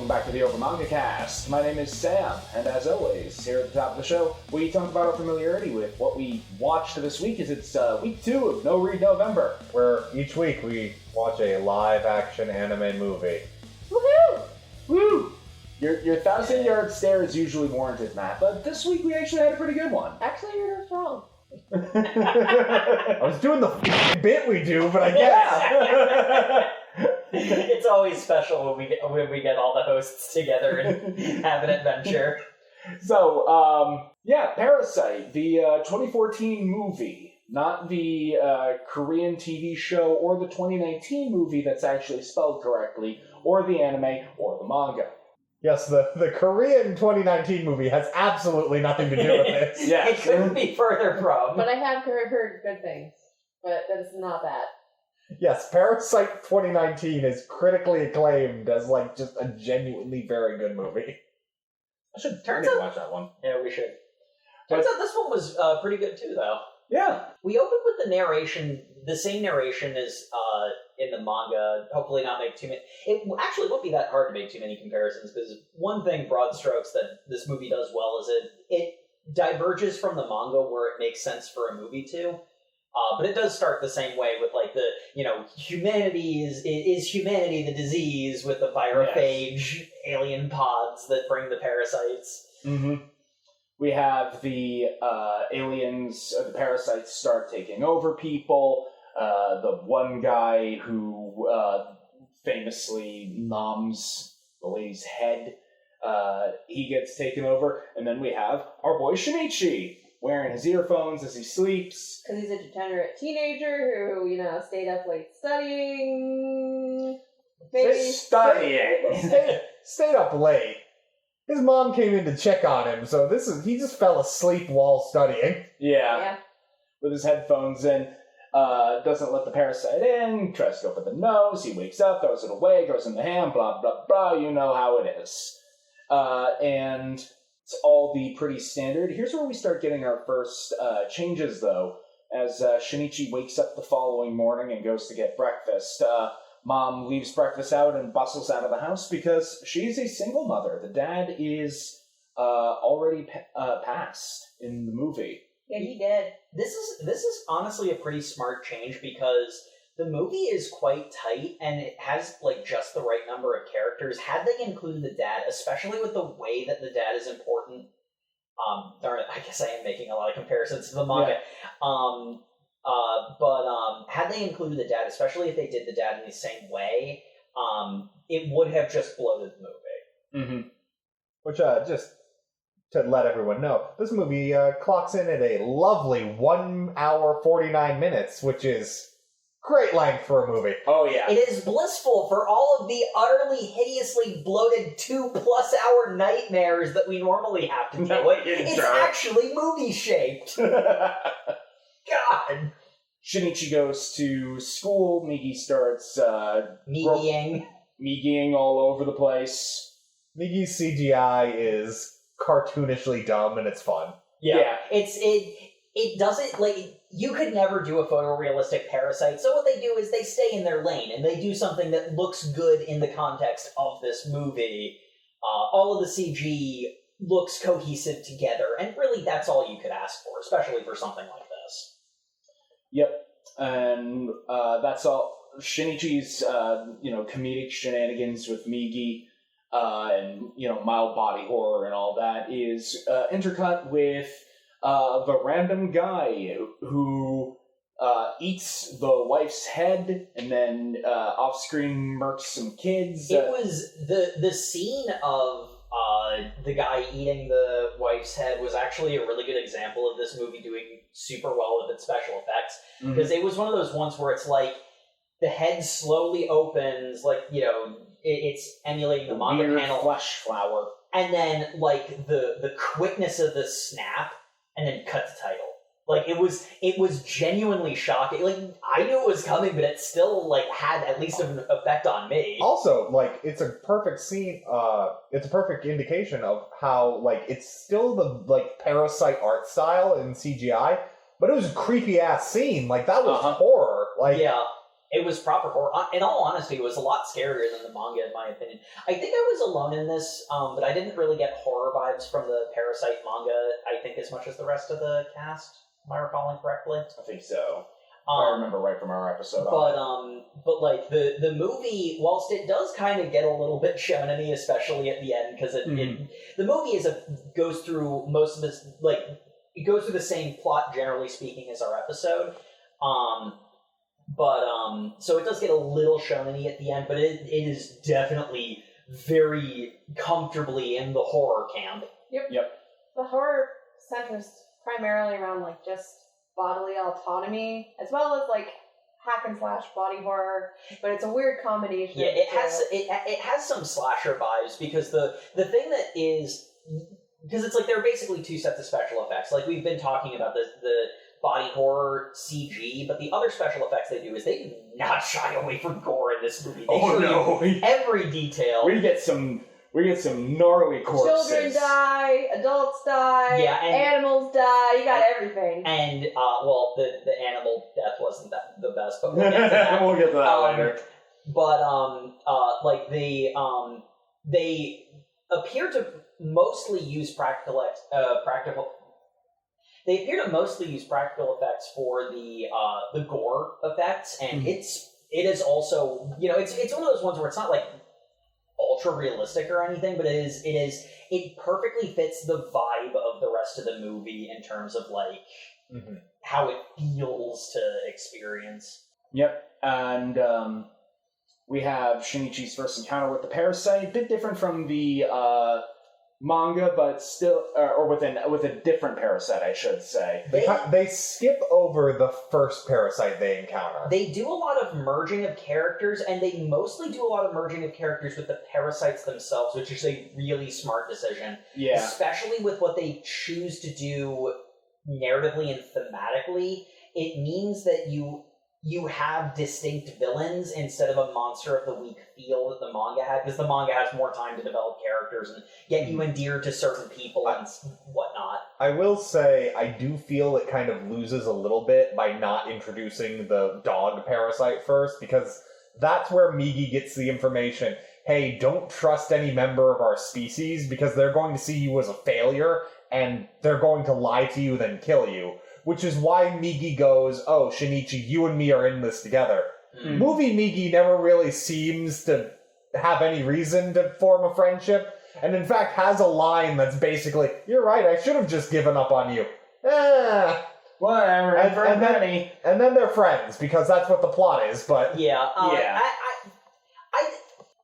welcome back to the Over Manga Cast. My name is Sam, and as always, here at the top of the show, we talk about our familiarity with what we watched this week, as it's week 2 of No Read November. Where each week we watch a live-action anime movie. Woohoo! Woo! Your 1,000-yard stare is usually warranted, Matt, but this week we actually had a pretty good one. Actually, you're not wrong. I was doing the bit we do, but I guess. It's always special when we get all the hosts together and have an adventure. So, Parasyte, the 2014 movie, not the Korean TV show or the 2019 movie that's actually spelled correctly, or the anime, or the manga. Yes, the Korean 2019 movie has absolutely nothing to do with this. Yeah. It couldn't be further from. But I have heard good things. But that is not that. Yes, Parasyte 2019 is critically acclaimed as, just a genuinely very good movie. I should Turns out- watch that one. Yeah, we should. Turns out this one was pretty good too, though. Yeah. We opened with the narration, the same narration as in the manga. Hopefully not make too many... It actually won't be that hard to make too many comparisons, because one thing, broad strokes, that this movie does well is it diverges from the manga where it makes sense for a movie to. But it does start the same way with, humanity is humanity the disease with the virophage alien pods that bring the parasites. Mm-hmm. We have the aliens, the parasites start taking over people. The one guy who famously noms the lady's head, he gets taken over. And then we have our boy Shinichi, wearing his earphones as he sleeps. Because he's a degenerate teenager who, stayed up late studying. Maybe. Stayed up late. His mom came in to check on him, so he just fell asleep while studying. Yeah. With his headphones in. Doesn't let the parasite in, tries to go for the nose, he wakes up, throws it away, goes in the hand, blah, blah, blah, you know how it is. And it's all the pretty standard. Here's where we start getting our first changes, though, as Shinichi wakes up the following morning and goes to get breakfast. Mom leaves breakfast out and bustles out of the house because she's a single mother. The dad is already passed in the movie. Yeah, he did. This is honestly a pretty smart change because the movie is quite tight and it has just the right number of characters. Had they included the dad, especially with the way that the dad is important, darn it, I guess I am making a lot of comparisons to the manga. Yeah. But had they included the dad, especially if they did the dad in the same way, it would have just bloated the movie. Mm-hmm. Which, just to let everyone know, this movie clocks in at a lovely 1 hour 49 minutes, which is great length for a movie. Oh, yeah. It is blissful for all of the utterly hideously bloated 2+ hour nightmares that we normally have to deal with. It's actually movie-shaped. God. Shinichi goes to school, Migi starts Migiing all over the place. Migi's CGI is cartoonishly dumb and it's fun. Yeah. It doesn't, you could never do a photorealistic parasite, so what they do is they stay in their lane, and they do something that looks good in the context of this movie. All of the CG looks cohesive together, and really that's all you could ask for, especially for something like this. Yep, and that's all. Shinichi's, comedic shenanigans with Migi, and, mild body horror and all that is intercut with the random guy who eats the wife's head and then off-screen murks some kids. It was the scene of the guy eating the wife's head was actually a really good example of this movie doing super well with its special effects, because it was one of those ones where it's the head slowly opens, it's emulating the manga weird panel flesh flower, and then the quickness of the snap, and then cut to title. It was genuinely shocking. I knew it was coming, but it still had at least an effect on me. Also, it's a perfect scene. It's a perfect indication of how it's still the Parasyte art style in CGI, but it was a creepy ass scene. That was horror. Yeah. It was proper horror. In all honesty, it was a lot scarier than the manga, in my opinion. I think I was alone in this, but I didn't really get horror vibes from the Parasyte manga, I think, as much as the rest of the cast. Am I recalling correctly? I think so. I remember right from our episode. But like the movie, whilst it does kind of get a little bit shonen-y, especially at the end, because the movie goes through most of this, like, it goes through the same plot, generally speaking, as our episode. So it does get a little shonen-y at the end, but it is definitely very comfortably in the horror camp. Yep. The horror centers primarily around, like, just bodily autonomy, as well as, like, hack and slash body horror, but it's a weird combination. Yeah, it has some slasher vibes, because the thing that is, because it's like there are basically two sets of special effects. Like, we've been talking about the body horror CG, but the other special effects they do is they do not shy away from gore in this movie. They show you every detail. We get some gnarly corpses. Children die, adults die, animals die, you got everything. And, the animal death wasn't the best, but we'll get to that. We'll get to that later. But, they appear to mostly use practical effects for the gore effects, and it is also, it's one of those ones where it's not like ultra realistic or anything, but it perfectly fits the vibe of the rest of the movie in terms of like how it feels to experience. Yep, and we have Shinichi's first encounter with the Parasyte, a bit different from the manga, but still, or with a different Parasyte, I should say. They skip over the first Parasyte they encounter. They do a lot of merging of characters, and they mostly do a lot of merging of characters with the Parasytes themselves, which is a really smart decision. Yeah. Especially with what they choose to do narratively and thematically. It means that you have distinct villains instead of a monster of the week feel that the manga had, because the manga has more time to develop characters and get you endeared to certain people and whatnot. I will say, I do feel it kind of loses a little bit by not introducing the dog Parasyte first, because that's where Migi gets the information. Hey, don't trust any member of our species, because they're going to see you as a failure, and they're going to lie to you, then kill you. Which is why Migi goes, oh, Shinichi, you and me are in this together. Movie Migi never really seems to have any reason to form a friendship, and in fact has a line that's basically, you're right, I should have just given up on you. Whatever, and then they're friends, because that's what the plot is, but... Yeah.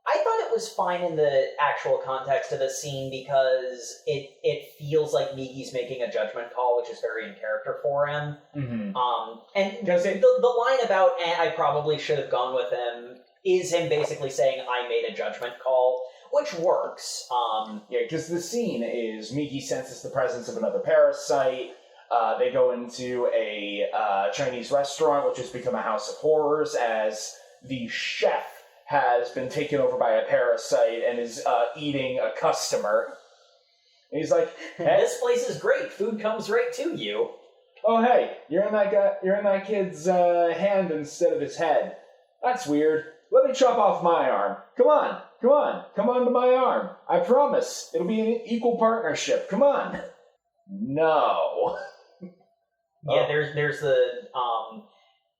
I thought it was fine in the actual context of the scene, because it feels like Migi's making a judgment call, which is very in character for him. And the line about, I probably should have gone with him, is him basically saying, I made a judgment call, which works. Because the scene is Migi senses the presence of another Parasyte. They go into a Chinese restaurant, which has become a house of horrors, as the chef has been taken over by a Parasyte and is eating a customer. And he's like, hey, this place is great. Food comes right to you. Oh, hey, you're in that kid's hand instead of his head. That's weird. Let me chop off my arm. Come on to my arm. I promise. It'll be an equal partnership. Come on. No. Yeah, there's the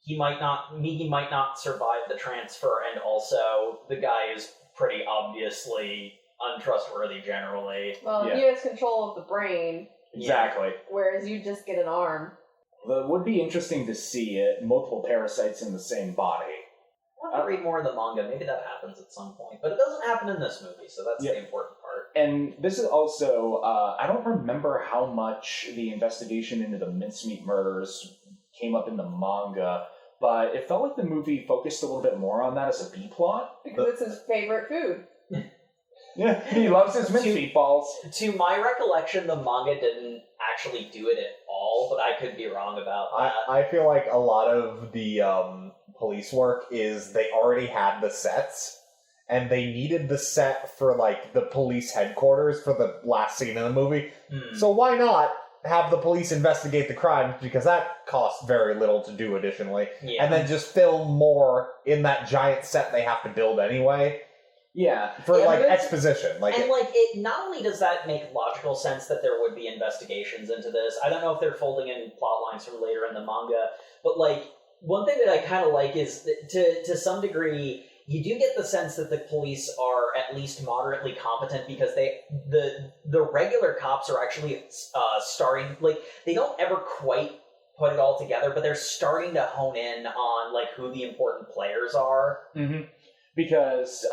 Migi might not survive the transfer, and also the guy is pretty obviously untrustworthy generally. Well, he has control of the brain. Exactly. Whereas you just get an arm. Well, it would be interesting to see multiple Parasytes in the same body. I'll read more of the manga. Maybe that happens at some point. But it doesn't happen in this movie, so that's the important part. And this is also, I don't remember how much the investigation into the mincemeat murders came up in the manga, but it felt like the movie focused a little bit more on that as a B-plot. Because it's his favorite food. Yeah, he loves his mincemeat balls. To my recollection, the manga didn't actually do it at all, but I could be wrong about that. I feel like a lot of the police work is they already had the sets, and they needed the set for, like, the police headquarters for the last scene in the movie. So why not have the police investigate the crime, because that costs very little to do additionally, Yeah. and then just film more in that giant set they have to build anyway. Yeah. For, Yeah, like, but it's- exposition. Like, And, like, it not only does that make logical sense that there would be investigations into this, I don't know if they're folding in plot lines from later in the manga, but, like, one thing that I kind of like is that to some degree, you do get the sense that the police are at least moderately competent because the regular cops are actually starting, like, they don't ever quite put it all together, but they're starting to hone in on, like, who the important players are. Mm-hmm. Because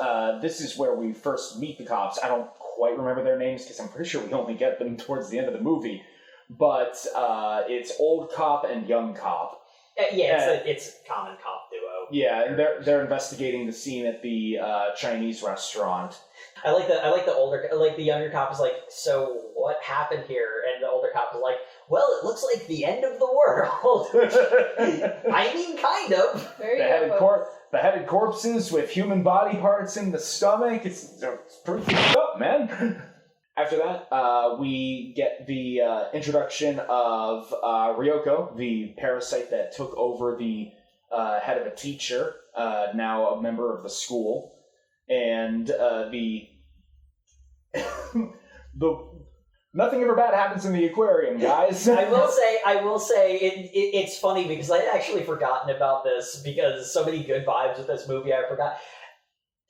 this is where we first meet the cops. I don't quite remember their names because I'm pretty sure we only get them towards the end of the movie. But it's old cop and young cop. It's a common cop duo. Yeah, and they're investigating the scene at the Chinese restaurant. I like the younger cop is like, so what happened here? And the older cop is like, well, it looks like the end of the world. I mean, kind of. There you go. Beheaded corpses with human body parts in the stomach. It's pretty f***ed up, man. After that, we get the introduction of Ryoko, the parasite that took over the head of a teacher, now a member of the school, and the nothing ever bad happens in the aquarium, guys. I will say, it's funny because I'd actually forgotten about this because so many good vibes with this movie I forgot.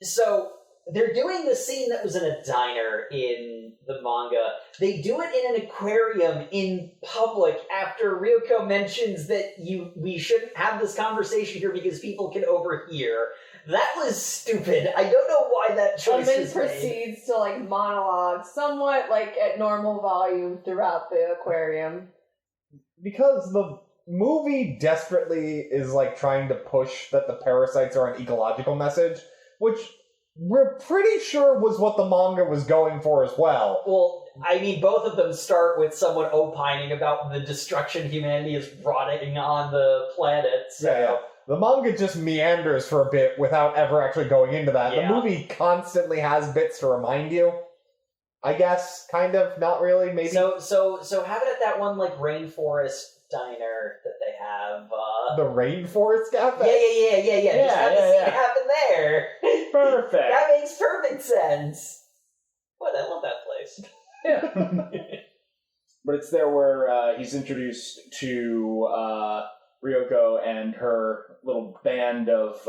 So, they're doing the scene that was in a diner in the manga. They do it in an aquarium in public after Ryoko mentions that we shouldn't have this conversation here because people can overhear. That was stupid. I don't know why that choice And then was made. proceeds to, like, monologue somewhat, like, at normal volume throughout the aquarium. because the movie desperately is, like, trying to push that the parasites are an ecological message, which we're pretty sure was what the manga was going for as well. Well, I mean, both of them start with someone opining about the destruction humanity is rotting on the planet. So. Yeah. The manga just meanders for a bit without ever actually going into that. Yeah. The movie constantly has bits to remind you. I guess, kind of, not really, maybe. So have it at that one, like, rainforest diner that they have. The Rainforest Cafe? Yeah. Just have the scene happen there. Perfect. That makes perfect sense. What? I love that place. Yeah. But it's there where he's introduced to Ryoko and her little band of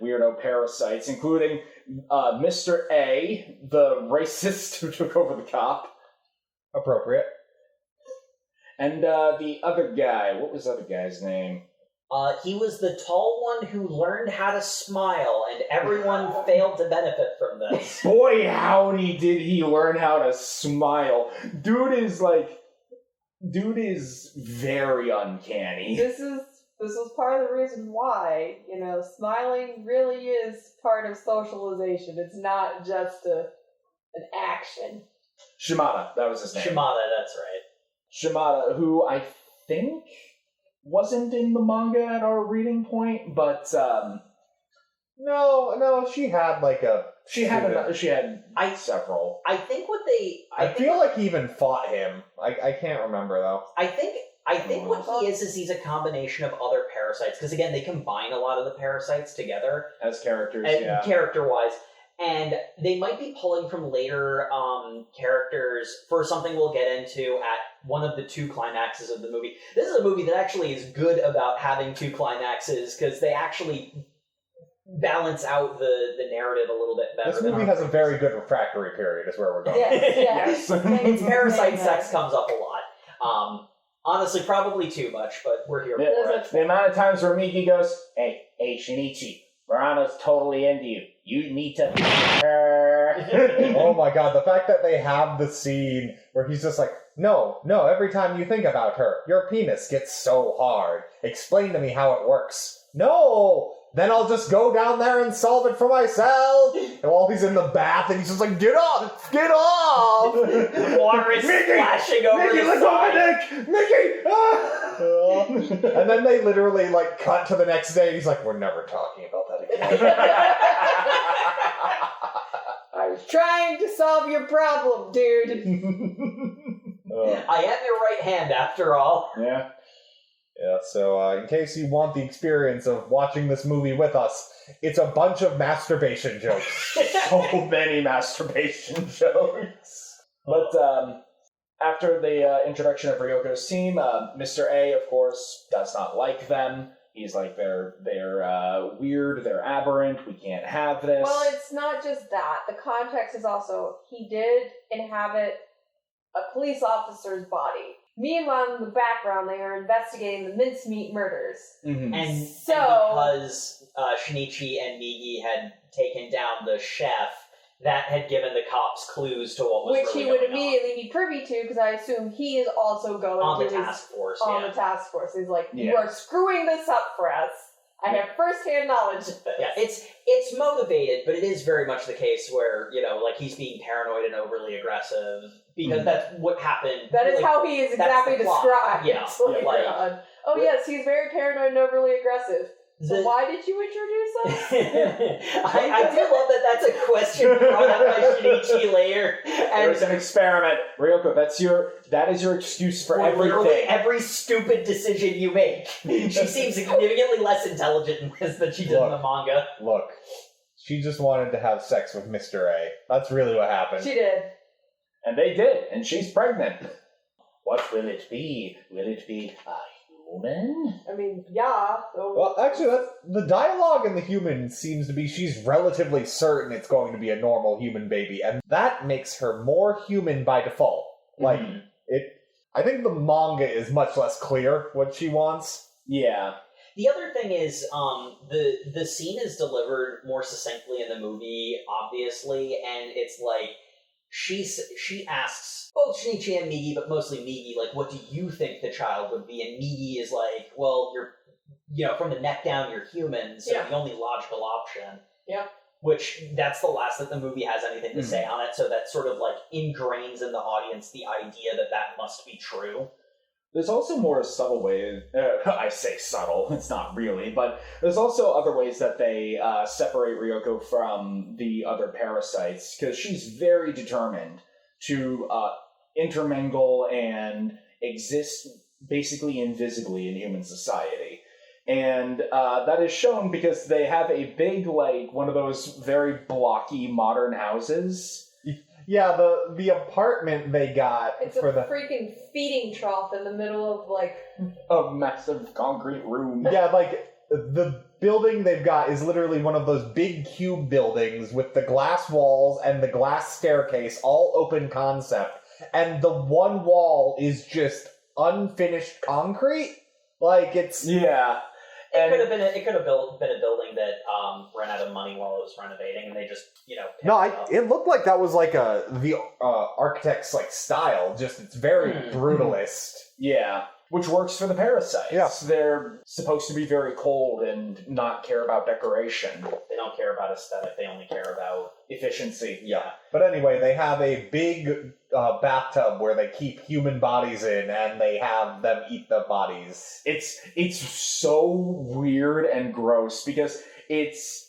weirdo parasites, including Mr. A, the racist who took over the cop. Appropriate. And the other guy, what was the other guy's name? He was the tall one who learned how to smile, and everyone failed to benefit from this. Boy, howdy did he learn how to smile. Dude is very uncanny. This is part of the reason why, smiling really is part of socialization. It's not just an action. Shimada, that was his name. Shimada, that's right. Shimada, who I think wasn't in the manga at our reading point, but No, she had like a... she had several. I think what they... I feel like he even fought him. I can't remember, though. I think what he is he's a combination of other parasites, because again, they combine a lot of the parasites together. As characters, And yeah. character-wise. And they might be pulling from later characters for something we'll get into at one of the two climaxes of the movie. This is a movie that actually is good about having two climaxes, because they actually balance out the narrative a little bit better. This movie has a very good refractory period, is where we're going. Yes. Yes. Parasite sex comes up a lot. Honestly, probably too much, but we're here for it. The amount of times where Miki goes, hey, Shinichi, Murano's totally into you. You need to her. Oh my god, the fact that they have the scene where he's just like, no, every time you think about her, your penis gets so hard. Explain to me how it works. No! Then I'll just go down there and solve it for myself! And while he's in the bath, and he's just like, get off! Get off! Water is splashing over Mickey, his let go of side. my dick! Mickey! Ah! And then they literally, like, cut to the next day, and he's like, we're never talking about that again. I was trying to solve your problem, dude. I am your right hand, after all. Yeah. Yeah, so in case you want the experience of watching this movie with us, it's a bunch of masturbation jokes. So many masturbation jokes. But after the introduction of Ryoko's team, Mr. A, of course, does not like them. He's like, they're weird, they're aberrant, we can't have this. Well, it's not just that. The context is also, he did inhabit a police officer's body. Meanwhile, in the background, they are investigating the mincemeat murders. Mm-hmm. And So- because Shinichi and Migi had taken down the chef, that had given the cops clues to what was Which really he would going on. immediately be privy to, because I assume he is also going On the to his task force, on yeah. the task force. He's like, you Yeah. are screwing this up for us. I have first-hand knowledge of this. Yeah, it's motivated, but it is very much the case where, like, he's being paranoid and overly aggressive, because that's what happened. That is like, how he is that's exactly the plot. described. Yeah, Later like- on. Oh yes, he's very paranoid and overly aggressive. So why did you introduce us? I do love that that's a question brought up by Shinichi later. And There's an experiment. Ryoko, that is your excuse for literally everything. every stupid decision you make. She seems significantly less intelligent in this than she did in the manga. Look, she just wanted to have sex with Mr. A. That's really what happened. She did. And they did, and she's pregnant. What will it be? Will it be a human? I mean, yeah. So Well, actually, the dialogue in the human seems to be she's relatively certain it's going to be a normal human baby, and that makes her more human by default. Like, Mhm. I think the manga is much less clear what she wants. Yeah. The other thing is, the scene is delivered more succinctly in the movie, obviously, and it's like, she asks both Shinichi and Migi, but mostly Migi, like, what do you think the child would be? And Migi is like, well, you're, from the neck down, you're human, so Yeah. the only logical option. Yeah. Which, that's the last that the movie has anything to say on it, so that sort of, like, ingrains in the audience the idea that must be true. There's also more subtle ways, I say subtle, it's not really, but there's also other ways that they separate Ryoko from the other parasites, because she's very determined to intermingle and exist basically invisibly in human society. And that is shown because they have a big, like, one of those very blocky modern houses. Yeah, the apartment they got it's for a the freaking feeding trough in the middle of like. A massive concrete room. yeah, like the building they've got is literally one of those big cube buildings with the glass walls and the glass staircase, all open concept, and the one wall is just unfinished concrete. Like it's Yeah. It could have been a building that ran out of money while it was renovating, and they just no, picked it up. it looked like that was like the architect's like style. Just it's very brutalist. Yeah, which works for the parasites. Yeah. They're supposed to be very cold and not care about decoration. They don't care about aesthetic; they only care about Efficiency. yeah. But anyway, they have a big bathtub where they keep human bodies in, and they have them eat the bodies. It's so weird and gross because it's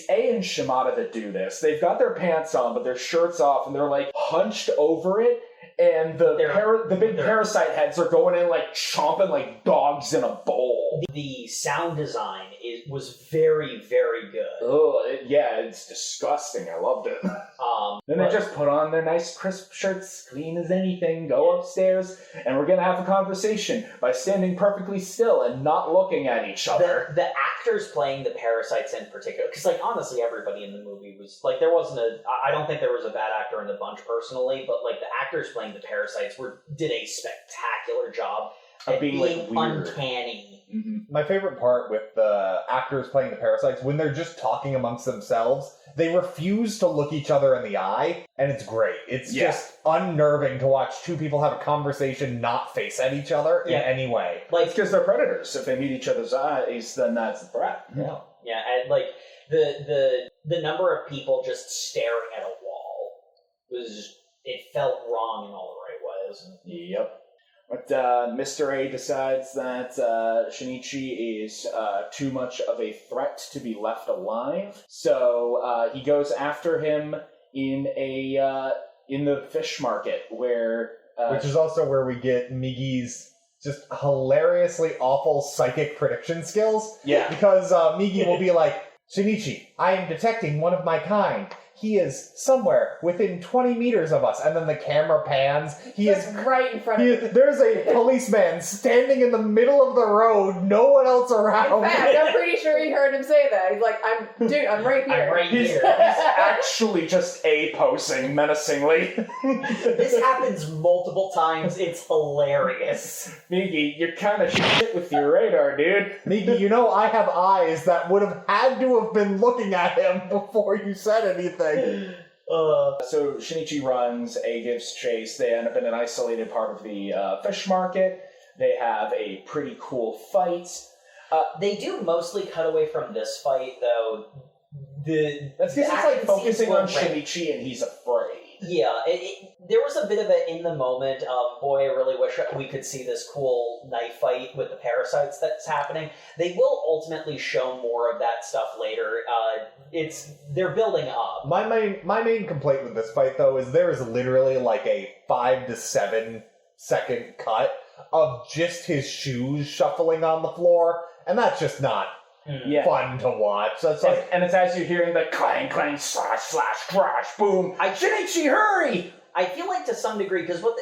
A and Shimada that do this. They've got their pants on, but their shirts off, and they're like hunched over it, and the big parasite heads are going in like chomping like dogs in a bowl. The sound design was very, very good. Oh, it's disgusting. I loved it. Then they just put on their nice crisp shirts, clean as anything, go upstairs, and we're gonna have a conversation by standing perfectly still and not looking at each other. The actors playing the parasites in particular, because like honestly, everybody in the movie was like, there wasn't I don't think there was a bad actor in the bunch personally, but like the actors playing the parasites did a spectacular job Of at being, like, weird. uncanny. Mm-hmm. My favorite part with the actors playing the parasites, when they're just talking amongst themselves, they refuse to look each other in the eye, and it's great. It's just unnerving to watch two people have a conversation not face at each other in any way. Like, It's because they're predators. If they meet each other's eyes, then that's a threat. Yeah. yeah, and like the number of people just staring at a wall it felt wrong in all the right ways. Yep. But Mr. A decides that Shinichi is too much of a threat to be left alive, so he goes after him in the fish market where Which is also where we get Migi's just hilariously awful psychic prediction skills. Yeah. Because Migi will be like, Shinichi, I am detecting one of my kind. He is somewhere within 20 meters of us. And then the camera pans. He is right in front of me. There's a policeman standing in the middle of the road, no one else around. In fact, I'm pretty sure he heard him say that. He's like, I'm right here. I'm right He's here. actually just A-posing menacingly. This happens multiple times. It's hilarious. Migi, you're kind of shit with your radar, dude. Migi, you know I have eyes that would have had to have been looking at him before you said anything. So Shinichi runs, A gives chase. They end up in an isolated part of the fish market. They have a pretty cool fight. They do mostly cut away from this fight, though. That's because it's like focusing on Shinichi and he's afraid. Yeah, there was a bit of it in the moment of, boy, I really wish we could see this cool knife fight with the parasites that's happening. They will ultimately show more of that stuff later. They're building up. My main complaint with this fight, though, is there is literally like a 5 to 7 second cut of just his shoes shuffling on the floor, and that's just not fun to watch. That's like, And it's as you're hearing the clang, clang, slash, slash, crash, boom. Shinichi, hurry! I feel like to some degree, because what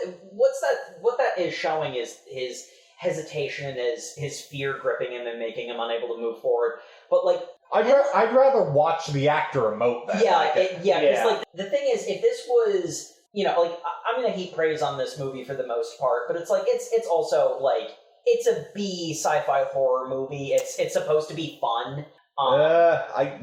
that is showing is his hesitation and his fear gripping him and making him unable to move forward. But like, I'd rather watch the actor emote that. Because like the thing is, if this was, like, I'm gonna heap praise on this movie for the most part, but it's like it's also like it's a B sci-fi horror movie. It's supposed to be fun.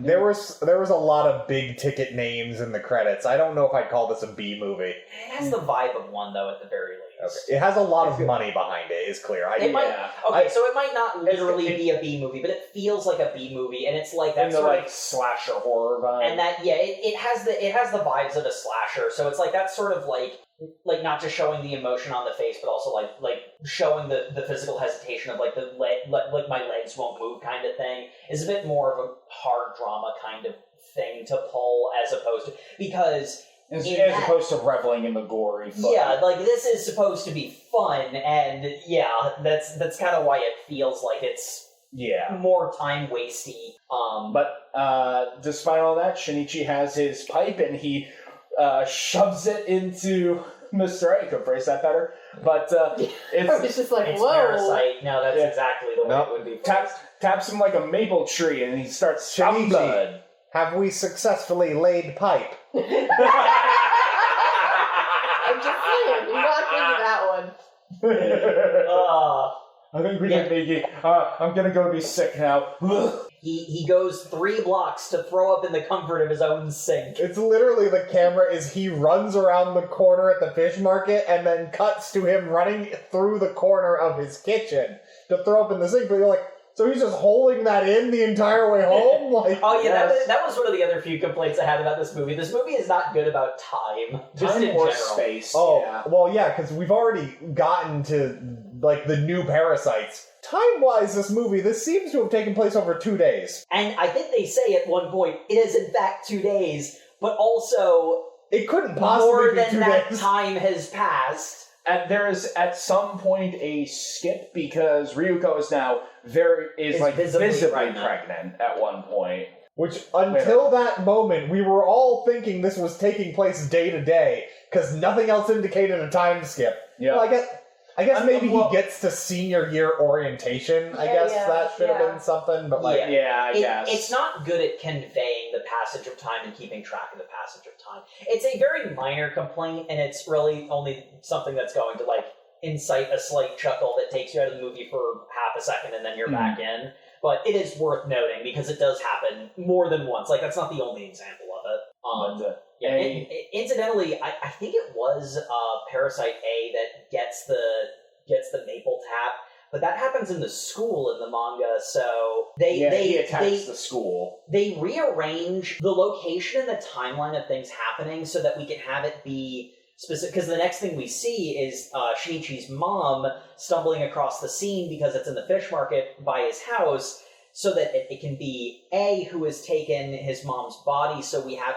There was a lot of big ticket names in the credits. I don't know if I'd call this a B movie. It has the vibe of one, though, at the very least. Okay. It has a lot of money behind it, is clear. So it might not literally be a B movie, but it feels like a B movie, and it's like that sort of slasher horror vibe. And that it has the vibes of a slasher. So it's like that's sort of like not just showing the emotion on the face, but also like showing the physical hesitation of like the like my legs won't move kind of thing is a bit more of a hard drama kind of thing to pull as opposed to because. As opposed to reveling in the gory fun. Yeah, like this is supposed to be fun, and that's kind of why it feels like it's more time wasty. But despite all that, Shinichi has his pipe and he shoves it into Mr. A. Could phrase that better, but it's just like it's whoa. Parasyte. No, that's exactly the way it would be. Taps him like a maple tree, and he starts shouting blood. Have we successfully laid pipe? I'm just saying, you walked into that one. I think we can make it. I'm gonna go be sick now. He goes 3 blocks to throw up in the comfort of his own sink. It's literally the camera is he runs around the corner at the fish market and then cuts to him running through the corner of his kitchen to throw up in the sink. But you're like, so he's just holding that in the entire way home? Like, that was one of the other few complaints I had about this movie. This movie is not good about time. Just in or general. space. Because we've already gotten to, like, the new Parasites. Time-wise, this seems to have taken place over 2 days. And I think they say at one point, it is in fact 2 days, but also... It couldn't possibly be 2 days. More than that time has passed. And there is at some point a skip because Ryuko is now visibly pregnant at one point. Which, until that moment, we were all thinking this was taking place day to day, because nothing else indicated a time skip. Yeah. Well, I guess maybe he gets to senior year orientation. I guess that should have been something, but I guess. It's not good at conveying the passage of time and keeping track of the passage of time. It's a very minor complaint, and it's really only something that's going to, like, incite a slight chuckle that takes you out of the movie for half a second, and then you're back in. But it is worth noting, because it does happen more than once. Like, that's not the only example of it. Incidentally, I think it was Parasyte A that gets the maple tap, but that happens in the school in the manga. So he attacks the school. They rearrange the location and the timeline of things happening so that we can have it be specific. Because the next thing we see is Shinichi's mom stumbling across the scene because it's in the fish market by his house. So that it can be A, who has taken his mom's body, so we have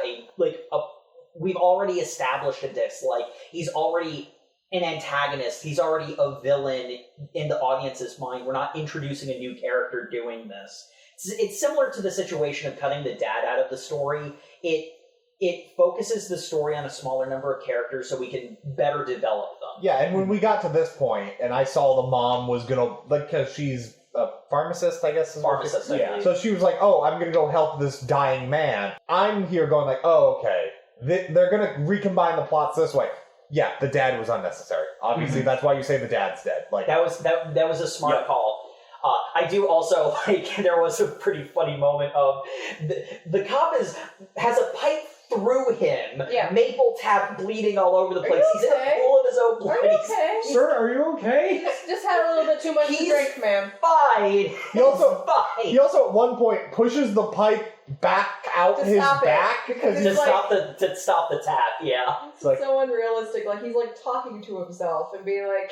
we've already established a dislike. He's already an antagonist. He's already a villain in the audience's mind. We're not introducing a new character doing this. It's similar to the situation of cutting the dad out of the story. It focuses the story on a smaller number of characters so we can better develop them. Yeah, and when we got to this point, and I saw the mom was gonna, like, because she's a pharmacist, I guess. Pharmacist, I believe. So she was like, oh, I'm gonna go help this dying man. I'm here going like, oh, okay. They're gonna recombine the plots this way. Yeah, the dad was unnecessary. Obviously, that's why you say the dad's dead. Like that was a smart call. I do also like there was a pretty funny moment of the cop has a pipe through him. Yeah. Maple tap bleeding all over the place. He's in okay? a pool of his own blood. Are you okay? Sir, are you okay? Just had a little bit too much to He's drink, ma'am. Fine. He also- fine. he also at one point pushes the pipe back out To his stop it. back because It's to he's like- stop the tap. Yeah. It's like- so unrealistic. Like he's like talking to himself and being like,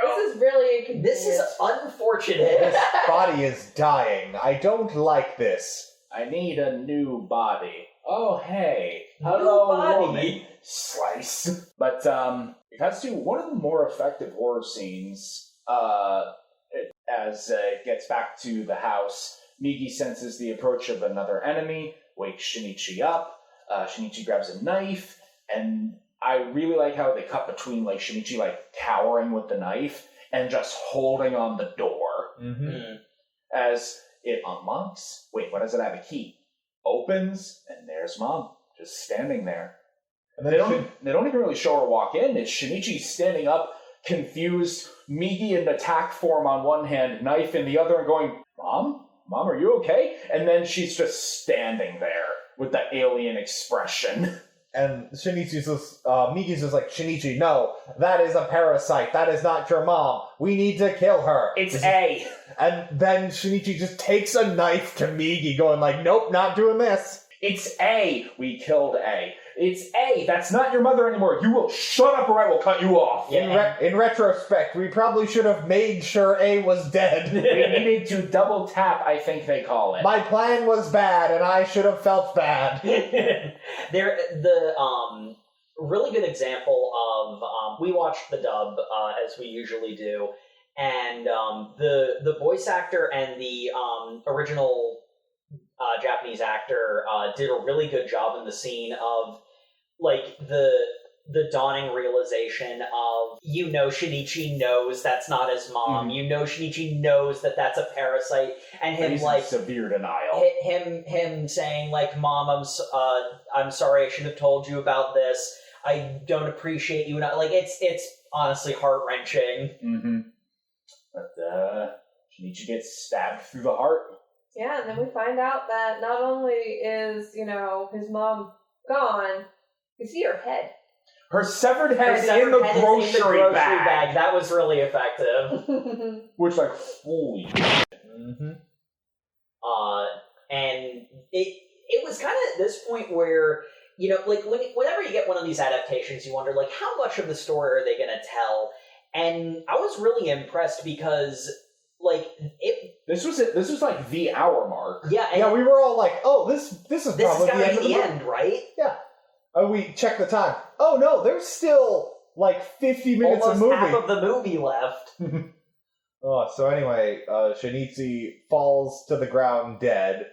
"This is really inconvenient." This is unfortunate. this body is dying. I don't like this. I need a new body. Oh, hey. New Hello, body. woman. Slice. But, it has to one of the more effective horror scenes, as it gets back to the house. Migi senses the approach of another enemy, wakes Shinichi up. Shinichi grabs a knife, and I really like how they cut between, like, Shinichi, like, cowering with the knife and just holding on the door. Mm-hmm. As it unlocks. Wait, what does it have? A key. Opens, and there's Mom, just standing there. And They then don't even really show her walk in. It's Shinichi standing up, confused, Migi in attack form on one hand, knife in the other, and going, Mom? Mom, are you okay? And then she's just standing there with the alien expression. And Shinichi's just, Migi's just like, Shinichi, no, that is a parasite. That is not your mom. We need to kill her. It's A. And then Shinichi just takes a knife to Migi, going like, nope, not doing this. It's A. We killed A. It's A. That's not your mother anymore. You will shut up or I will cut you off. In retrospect, we probably should have made sure A was dead. We needed to double tap, I think they call it. My plan was bad, and I should have felt bad. The really good example of we watched the dub as we usually do, and the voice actor and the original Japanese actor did a really good job in the scene of like the dawning realization of, Shinichi knows that's not his mom. Shinichi knows that that's a parasite, and him He's like in severe denial. him saying like, "Mom, I'm sorry. I should have told you about this. I don't appreciate you." Like it's honestly heart wrenching. Mm-hmm. But Shinichi gets stabbed through the heart. Yeah, and then we find out that not only is, his mom gone, you see her head. Her severed head Her severed in the head is grocery, in the grocery bag. That was really effective. Which, like, holy Mm-hmm. And it was kind of at this point where, like whenever you get one of these adaptations, you wonder like how much of the story are they going to tell? And I was really impressed because like This was like the hour mark. yeah, and Yeah, we were all like, oh, this is this probably is gotta the end be of the the end, right? We checked the time. Oh no, there's still like 50 minutes Almost of movie. half of the movie left. Oh, so anyway, Shinichi falls to the ground dead.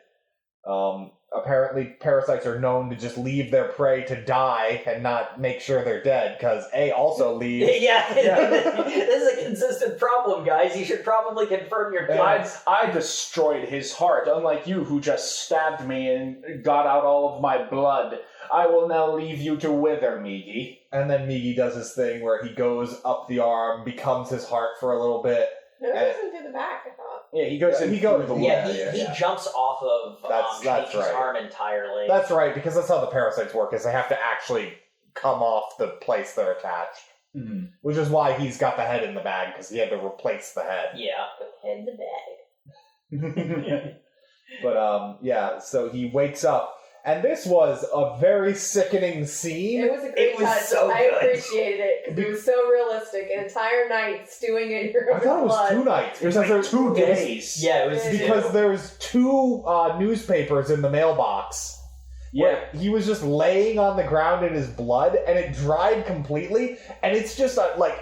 Apparently, parasites are known to just leave their prey to die and not make sure they're dead, because A also leaves. Yeah. This is a consistent problem, guys. You should probably confirm your kills. I destroyed his heart, unlike you who just stabbed me and got out all of my blood. I will now leave you to wither, Migi. And then Migi does his thing where he goes up the arm, becomes his heart for a little bit. No, it wasn't through the back, I thought. Yeah, he goes in He goes- through the Yeah, wound. he jumps off of That's Shinichi's right. arm entirely. That's right, because that's how the parasites work, is they have to actually come off the place they're attached. Mm-hmm. Which is why he's got the head in the bag, because he had to replace the head. Yeah. Head the bag. But, yeah, so he wakes up, and this was a very sickening scene. It was a great It was touch. so I good. appreciated it because it was so realistic. An entire night stewing in your I thought it was blood. 2 nights. It was like 2 days. Yeah, it was Yeah. Because there's 2 newspapers in the mailbox Yeah. He was just laying on the ground in his blood, and it dried completely, and it's just like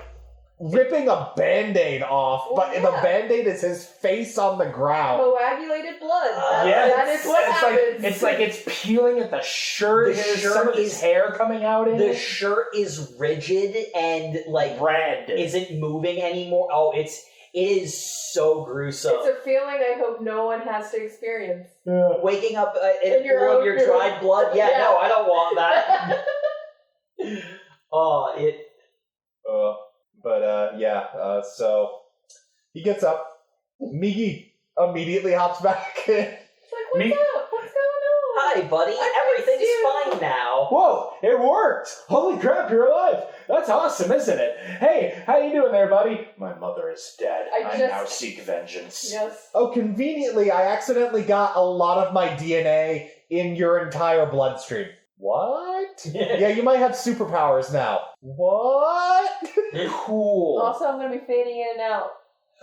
ripping a Band-Aid off, Well, but yeah. the Band-Aid is his face on the ground. Coagulated blood. Yeah, That is what happens. It's like it's peeling at the shirt. The There's shirt some of his is- hair coming out in The it. shirt is rigid and like Red. isn't moving anymore. Oh, it is so gruesome. It's a feeling I hope no one has to experience. Waking up in In your full of own your room. dried blood. Yeah, Yeah. no, I don't want that. Oh, it. So he gets up. Migi immediately hops back in. It's like, what's up? What's going on? Hi, buddy. I Everything's missed you. fine now. Whoa, it worked! Holy crap, you're alive! That's awesome, isn't it? Hey, how you doing there, buddy? My mother is dead. I now seek vengeance. Yes. Oh, conveniently, I accidentally got a lot of my DNA in your entire bloodstream. What? Yeah, you might have superpowers now. What? Cool. Also, I'm going to be fading in and out.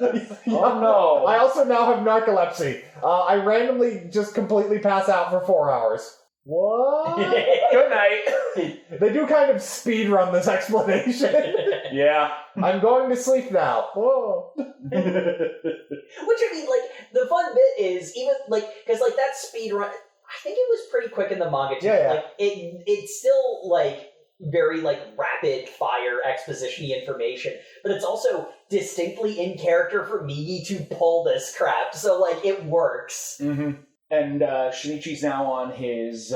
Oh no. I also now have narcolepsy. I randomly just completely pass out for 4 hours. What? Good night. They do kind of speed run this explanation. Yeah. I'm going to sleep now. Whoa. Which I mean, like, the fun bit is even like because like that speed run. I think it was pretty quick in the manga too. Yeah. Like it's still like very like rapid fire exposition-y information, but it's also distinctly in character for Migi to pull this crap. So like it works. Mm-hmm. And Shinichi's now on his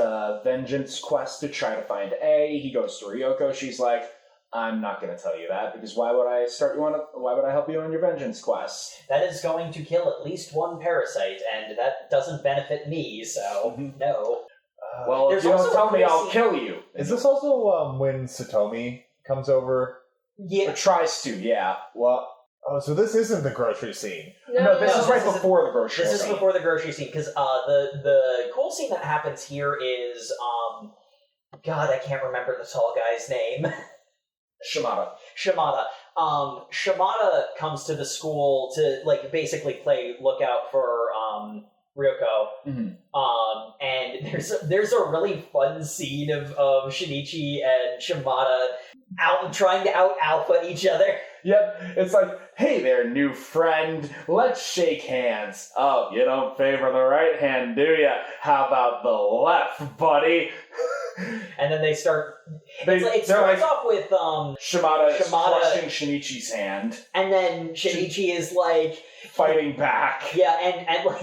vengeance quest to try to find A. He goes to Ryoko. She's like, I'm not going to tell you that because why would I help you on your vengeance quest? That is going to kill at least one parasite, and that doesn't benefit me. So no. Well, if There's you don't also tell a me, great I'll scene- kill you. Is this also when Satomi comes over? Yeah. Or tries to, yeah. Well, oh, so this isn't the grocery scene. No, this no, is right this is- before the grocery This is scene. before the grocery scene because the cool scene that happens here is God, I can't remember the tall guy's name. Shimada. Shimada. Shimada comes to the school to like basically play lookout for Ryoko. Mhm. And there's a really fun scene of Shinichi and Shimada trying to out alpha each other. Yep, it's like, hey there, new friend, let's shake hands. Oh, you don't favor the right hand, do ya? How about the left, buddy? And then they start. It They're starts like, off with Shimada is Shimada- crushing Shinichi's hand, and then Shinichi is like, fighting back. yeah, and like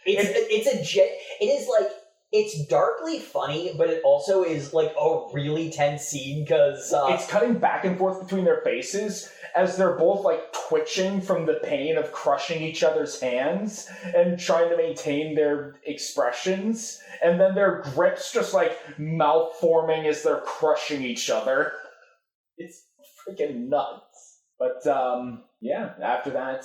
it is like it's darkly funny, but it also is like a really tense scene because It's cutting back and forth between their faces as they're both like twitching from the pain of crushing each other's hands and trying to maintain their expressions, and then their grips just like malforming as they're crushing each other. It's freaking nuts. But yeah, after that,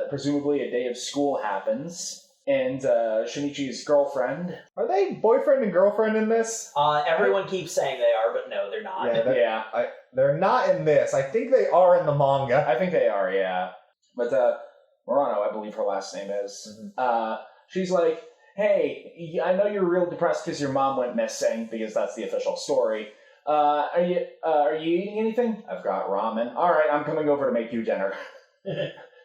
presumably a day of school happens. And Shinichi's girlfriend. Are they boyfriend and girlfriend in this? everyone keeps saying they are, but no, they're not. Yeah, Yeah, they're not in this. I think they are in the manga. I think they are, yeah. But Murano, I believe her last name is. She's like, hey, I know you're real depressed because your mom went missing, because that's the official story. Are you eating anything? I've got ramen. All right, I'm coming over to make you dinner.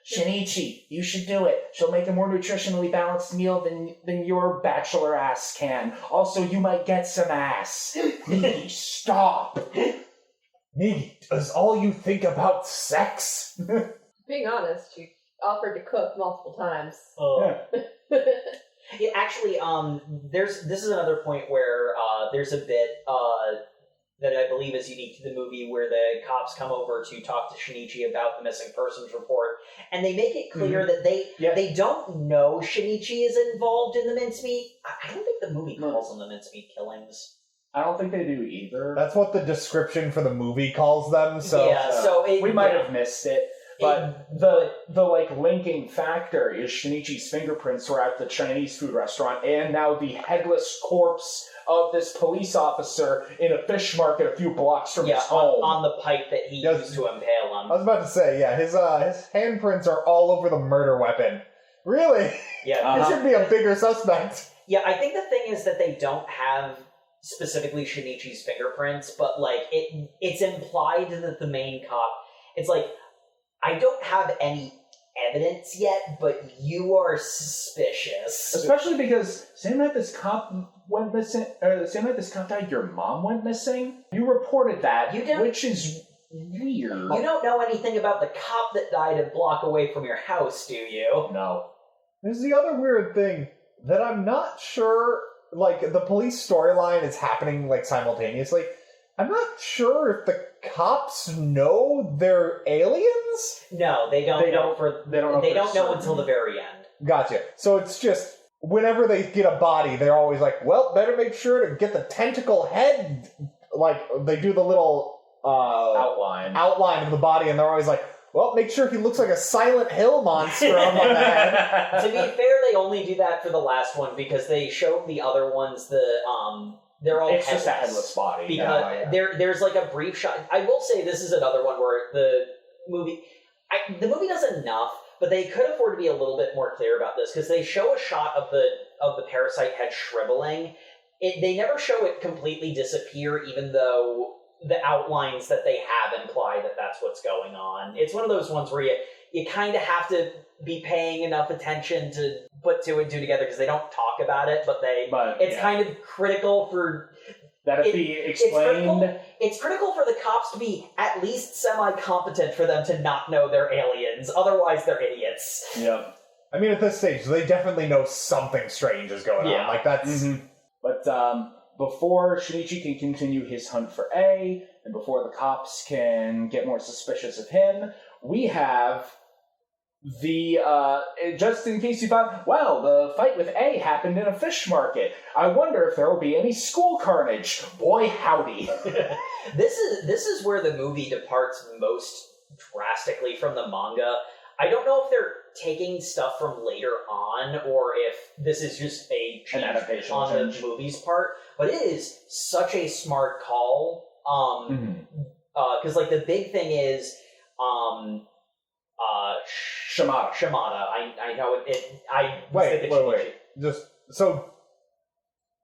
Shinichi, you should do it. She'll make a more nutritionally balanced meal than your bachelor ass can. Also, you might get some ass. Migi, stop. Migi, does all you think about sex? Being honest, she offered to cook multiple times. Yeah, actually, this is another point where there's a bit that I believe is unique to the movie where the cops come over to talk to Shinichi about the missing persons report, and they make it clear that they don't know Shinichi is involved in the mincemeat. I don't think the movie calls them the mincemeat killings. I don't think they do either. That's what the description for the movie calls them, so... yeah, so We might have missed it. But the like linking factor is Shinichi's fingerprints were at the Chinese food restaurant, and now the headless corpse of this police officer in a fish market a few blocks from his home. on the pipe that he Yes. used to impale him. I was about to say, yeah, his handprints are all over the murder weapon. Really? Yeah, He should be a bigger suspect. yeah. I think the thing is that they don't have specifically Shinichi's fingerprints, but like it's implied that the main cop, it's like, I don't have any evidence yet, but you are suspicious. Especially because same night this cop went missing, or the same night this cop died, your mom went missing. You reported that, which is weird. You don't know anything about the cop that died a block away from your house, do you? No. There's the other weird thing that I'm not sure, like, the police storyline is happening, like, simultaneously. I'm not sure if the cops know they're aliens? No, they don't know until the very end. Gotcha. So it's just, whenever they get a body, they're always like, well, better make sure to get the tentacle head, like, they do the little outline of the body, and they're always like, well, make sure he looks like a Silent Hill monster on the head. To be fair, they only do that for the last one, because they showed the other ones, they're all it's headless. just a headless body. Because there's like a brief shot. I will say this is another one where the movie does enough, but they could afford to be a little bit more clear about this, because they show a shot of the parasite head shriveling. They never show it completely disappear, even though the outlines that they have imply that that's what's going on. It's one of those ones where you kind of have to be paying enough attention to put two and two together, because they don't talk about it, but it's kind of critical for that it be explained. It's critical for the cops to be at least semi-competent for them to not know they're aliens. Otherwise, they're idiots. Yeah. I mean, at this stage, they definitely know something strange is going on. Like, that's... Mm-hmm. But before Shinichi can continue his hunt for A, and before the cops can get more suspicious of him, we have the, just in case you thought, well, the fight with A happened in a fish market. I wonder if there will be any school carnage. Boy, howdy. This is where the movie departs most drastically from the manga. I don't know if they're taking stuff from later on, or if this is just a change adaptation on the movie's part, but it is such a smart call. Because like the big thing is, Shimada. I know it. Wait. Just so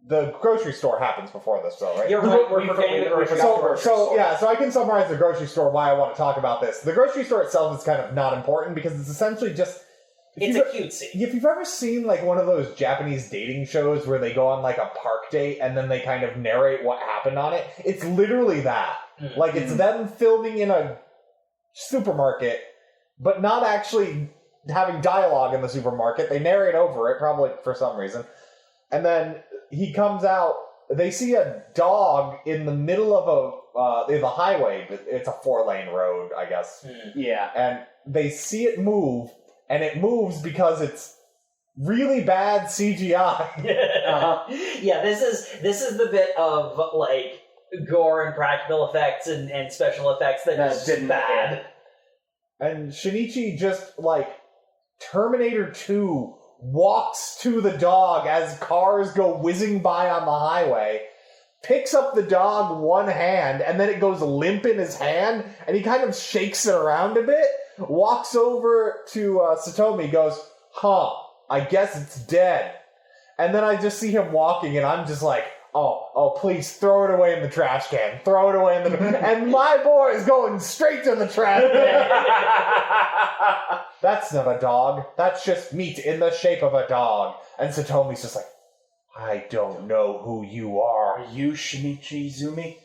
the grocery store happens before this, though, right? You're right. We're forgetting the grocery store. So I can summarize the grocery store. Why I want to talk about this. The grocery store itself is kind of not important, because it's essentially just. It's a cute scene. If you've ever seen like one of those Japanese dating shows where they go on like a park date and then they kind of narrate what happened on it, it's literally that. Mm-hmm. Like, it's them filming in a supermarket, but not actually having dialogue in the supermarket. They narrate over it, probably for some reason. And then he comes out, they see a dog in the middle of the highway. It's a 4-lane road, I guess. Yeah. And they see it move, and it moves because it's really bad CGI. Yeah, this is the bit of like gore and practical effects and special effects that is bad. And Shinichi just, like, Terminator 2 walks to the dog as cars go whizzing by on the highway, picks up the dog one hand, and then it goes limp in his hand, and he kind of shakes it around a bit, walks over to Satomi, goes, I guess it's dead. And then I just see him walking, and I'm just like, oh, please, throw it away in the trash can. Throw it away in the... And my boy is going straight to the trash can. That's not a dog. That's just meat in the shape of a dog. And Satomi's just like, I don't know who you are. Are you Shinichi Izumi?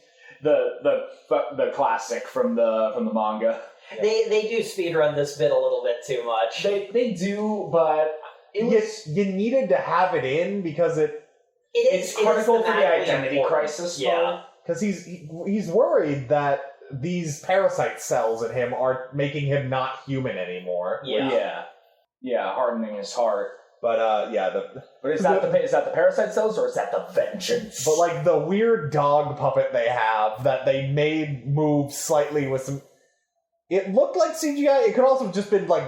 The classic from the manga. They do speedrun this bit a little bit too much. They do, but you needed to have it in because it's critical for the identity crisis. Yeah, because he's worried that these parasite cells in him are making him not human anymore. Yeah, hardening his heart. But but is that the parasite cells, or is that the vengeance? But like the weird dog puppet they have that they made move slightly with some. It looked like CGI. It could also have just been like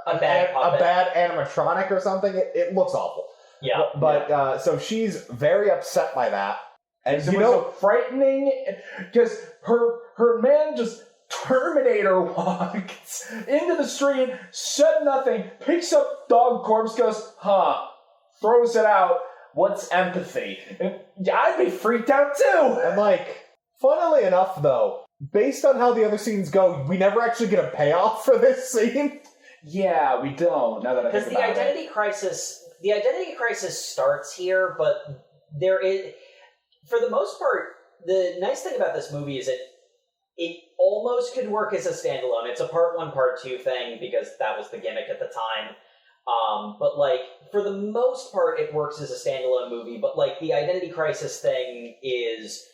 a bad animatronic or something. It looks awful. Yeah. But so she's very upset by that. And it was so frightening because her man just Terminator walks into the street, said nothing, picks up dog corpse, goes, throws it out, What's empathy? I'd be freaked out too! And, like, funnily enough, though, based on how the other scenes go, we never actually get a payoff for this scene. Yeah, we don't, now that I think Because about the identity crisis starts here, but there is, for the most part, the nice thing about this movie is it almost could work as a standalone. It's a part 1, part 2 thing, because that was the gimmick at the time. But, like, for the most part, it works as a standalone movie, but, like, the identity crisis thing is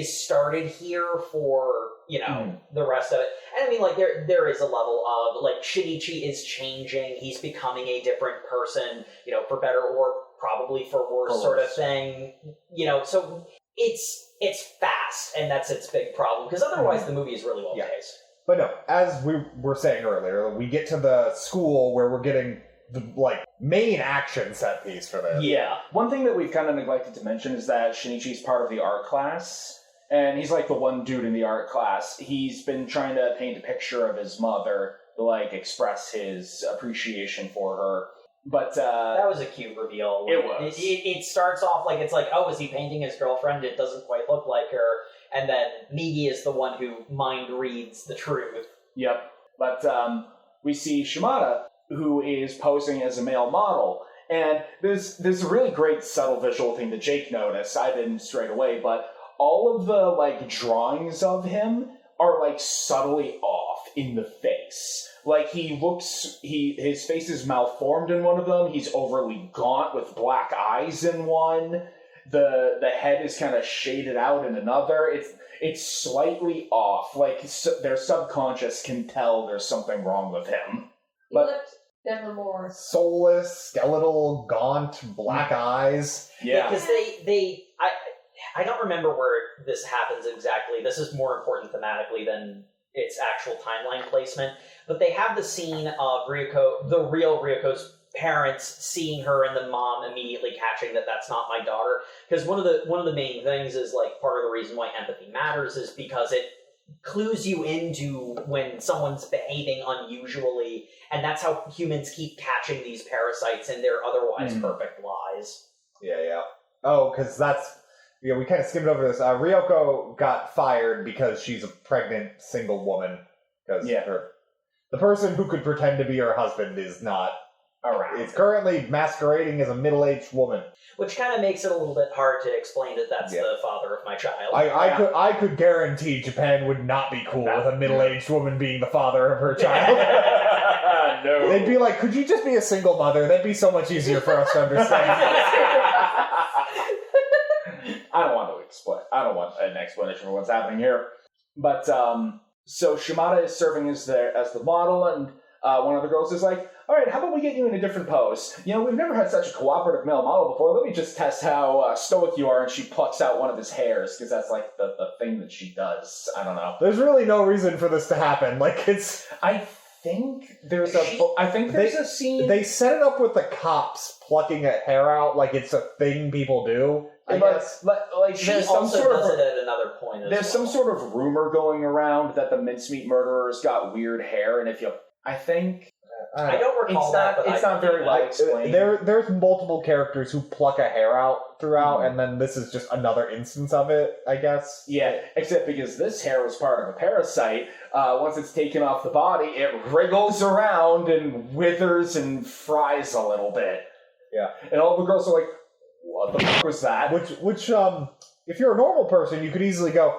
started here for, you know, the rest of it. And I mean, like, there is a level of, like, Shinichi is changing, he's becoming a different person, you know, for better or probably for worse sort of thing. You know, so it's fast, and that's its big problem, because otherwise the movie is really well paced. But no, as we were saying earlier, we get to the school where we're getting the, like, main action set piece for this. Yeah. One thing that we've kind of neglected to mention is that Shinichi's part of the art class, and he's like the one dude in the art class. He's been trying to paint a picture of his mother to, like, express his appreciation for her. But that was a cute reveal. It was. It starts off like it's like, oh, is he painting his girlfriend? It doesn't quite look like her. And then Migi is the one who mind reads the truth. Yep. But we see Shimada, who is posing as a male model. And there's a really great subtle visual thing that Jake noticed. I didn't straight away, but all of the, like, drawings of him are, like, subtly off in the face. Like, his face is malformed in one of them. He's overly gaunt with black eyes in one. The head is kind of shaded out in another. It's slightly off. Like, their subconscious can tell there's something wrong with him. He looked nevermore. Soulless, skeletal, gaunt, black eyes. Yeah. Because I don't remember where this happens exactly. This is more important thematically than its actual timeline placement. But they have the scene of Ryuko, the real Ryuko's parents, seeing her and the mom immediately catching that that's not my daughter. Because one of the main things is, like, part of the reason why empathy matters is because it clues you into when someone's behaving unusually, and that's how humans keep catching these parasites in their otherwise perfect lies. Yeah. Oh, because that's... Yeah, we kind of skimmed over this. Ryoko got fired because she's a pregnant single woman. Because the person who could pretend to be her husband is not around. It's currently masquerading as a middle-aged woman. Which kind of makes it a little bit hard to explain that that's the father of my child. I could guarantee Japan would not be cool with a middle-aged woman being the father of her child. No. They'd be like, could you just be a single mother? That'd be so much easier for us to understand. I don't want an explanation for what's happening here. But, so Shimada is serving as the model, and one of the girls is like, all right, how about we get you in a different pose? You know, we've never had such a cooperative male model before. Let me just test how stoic you are. And she plucks out one of his hairs, because that's, like, the thing that she does. I don't know. There's really no reason for this to happen. Like, it's... I think there's a scene... They set it up with the cops plucking a hair out like it's a thing people do. I guess. Like, She there's some also sort does of... it at another point as There's well. some sort of rumor going around that the mincemeat murderers got weird hair, and I think... I don't recall it's not very well explained. There's multiple characters who pluck a hair out throughout, and then this is just another instance of it, I guess. Yeah, except because this hair was part of a parasite, once it's taken off the body, it wriggles around and withers and fries a little bit. Yeah. And all the girls are like, what the fuck was that? Which, if you're a normal person, you could easily go,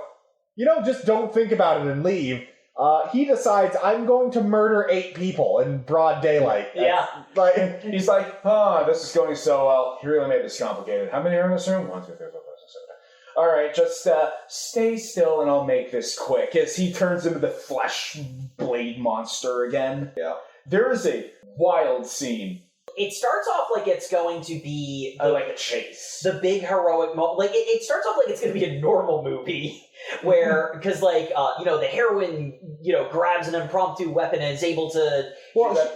just don't think about it and leave. He decides, I'm going to murder 8 people in broad daylight. Yeah. He's like, this is going so well. He really made this complicated. How many are in this room? 1, 2, 3, 4, 5, 6, 7. All right, just stay still and I'll make this quick. As he turns into the flesh blade monster again. Yeah. There is a wild scene. It starts off like it's going to be like a chase. The big heroic moment. Like, it starts off like it's going to be a normal movie. Where, because, like, the heroine, grabs an impromptu weapon and is able to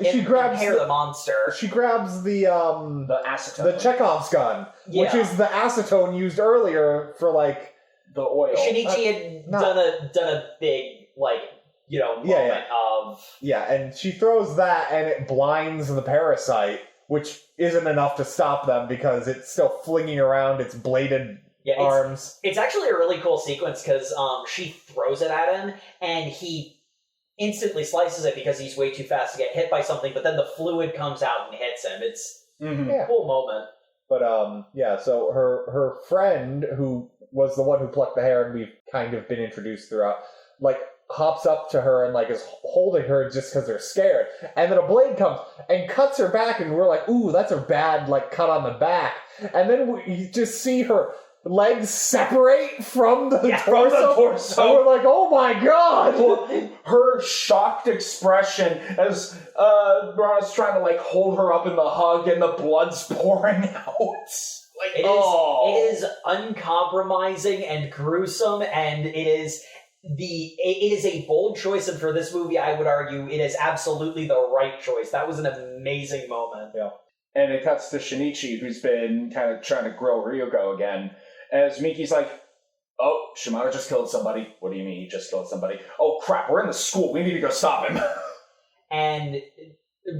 she grabs impair the monster. She grabs the acetone. The Chekhov's gun, which is the acetone used earlier for, like, the oil. Shinichi had done a big, moment of... Yeah, and she throws that and it blinds the parasite. which isn't enough to stop them because it's still flinging around its bladed arms. It's actually a really cool sequence because she throws it at him and he instantly slices it because he's way too fast to get hit by something, but then the fluid comes out and hits him. It's a cool moment. But so her friend, who was the one who plucked the hair and we've kind of been introduced throughout, like hops up to her and like is holding her just because they're scared. And then a blade comes and cuts her back and we're like, ooh, that's a bad like cut on the back. And then we just see her legs separate from the torso. And we're like, oh my god! Her shocked expression as Ron's trying to like hold her up in the hug and the blood's pouring out. Like, it is uncompromising and gruesome, and it is a bold choice, and for this movie, I would argue it is absolutely the right choice. That was an amazing moment. Yeah. And it cuts to Shinichi, who's been kind of trying to grill Ryuko again, as Miki's like, oh, Shimano just killed somebody. What do you mean he just killed somebody? Oh crap, we're in the school. We need to go stop him. And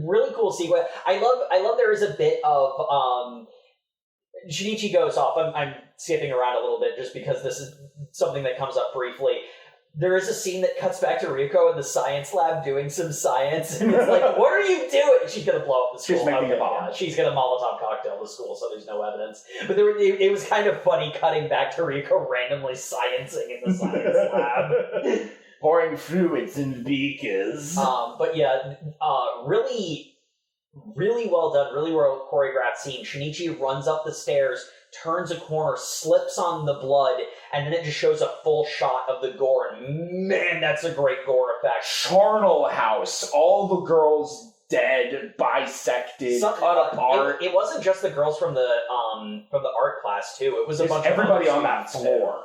really cool sequence. I love there is a bit of Shinichi goes off. I'm skipping around a little bit just because this is something that comes up briefly. There is a scene that cuts back to Ryuko in the science lab doing some science, and it's like, what are you doing? She's going to blow up the school. She's making a bomb. Yeah, she's going to Molotov cocktail the school, so there's no evidence. But it was kind of funny cutting back to Ryuko randomly sciencing in the science lab. Pouring fluids in beakers. But yeah, really, really well done, really well choreographed scene. Shinichi runs up the stairs, turns a corner, slips on the blood, and then it just shows a full shot of the gore. And man, that's a great gore effect. Charnel House, all the girls dead, bisected, cut apart. It wasn't just the girls from the art class too. It was a bunch of everybody on that floor.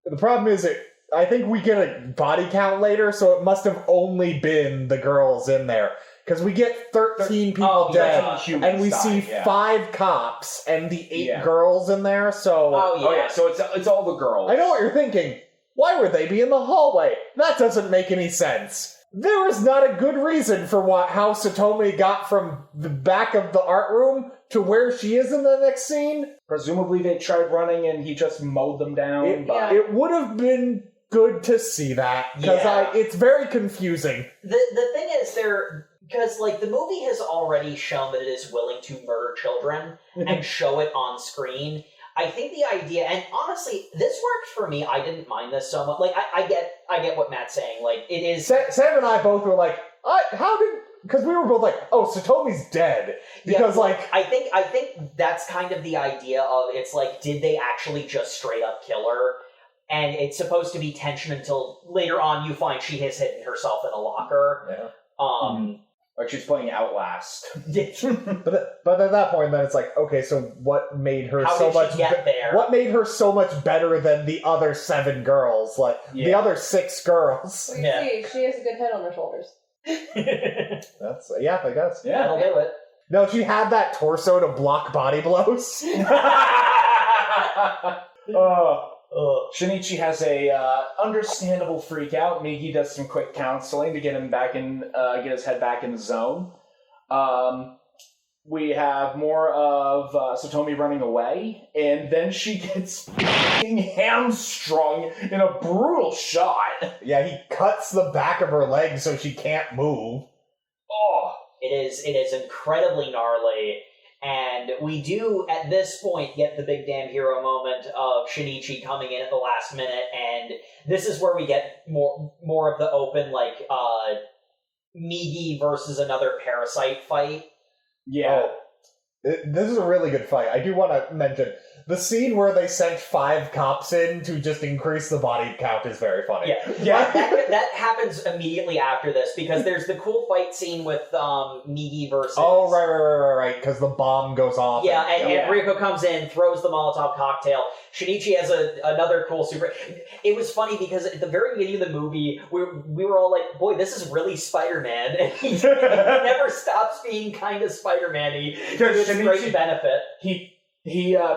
The problem is I think we get a body count later, so it must have only been the girls in there. Because we get 13 people dead, and we see 5 cops and the 8 girls in there, so... Oh yeah, so it's all the girls. I know what you're thinking. Why would they be in the hallway? That doesn't make any sense. There is not a good reason for how Satomi got from the back of the art room to where she is in the next scene. Presumably they tried running and he just mowed them down. It would have been good to see that, because it's very confusing. The thing is, because like the movie has already shown that it is willing to murder children and show it on screen. I think the idea, and honestly, this worked for me. I didn't mind this so much. Like I get what Matt's saying. Like it is. Sam and I both were like, because we were both like, oh, Satomi's dead. Because I think that's kind of the idea of it's like, did they actually just straight up kill her? And it's supposed to be tension until later on you find she has hidden herself in a locker. Yeah. Like she's playing Outlast. but at that point, then it's like, okay, so what made her there? What made her so much better than the other 7 girls? Like the other 6 girls. Well, you see, she has a good head on her shoulders. That's I guess. Yeah, that'll do it. No, she had that torso to block body blows. Shinichi has a understandable freak out. Migi does some quick counseling to get him back get his head back in the zone. We have more of Satomi running away, and then she gets hamstrung in a brutal shot. Yeah, he cuts the back of her leg so she can't move. Oh, it is incredibly gnarly. And we do, at this point, get the big damn hero moment of Shinichi coming in at the last minute, and this is where we get more of the open, like, Migi versus another Parasyte fight. Yeah. This is a really good fight. I do want to mention, the scene where they sent 5 cops in to just increase the body count is very funny. Yeah. That happens immediately after this, because there's the cool fight scene with Migi versus... Oh, right, because the bomb goes off. Yeah, and Ryuko comes in, throws the Molotov cocktail. Shinichi has another cool super... It was funny, because at the very beginning of the movie, we were all like, boy, this is really Spider-Man. And he never stops being kind of Spider-Man-y. To his great benefit. He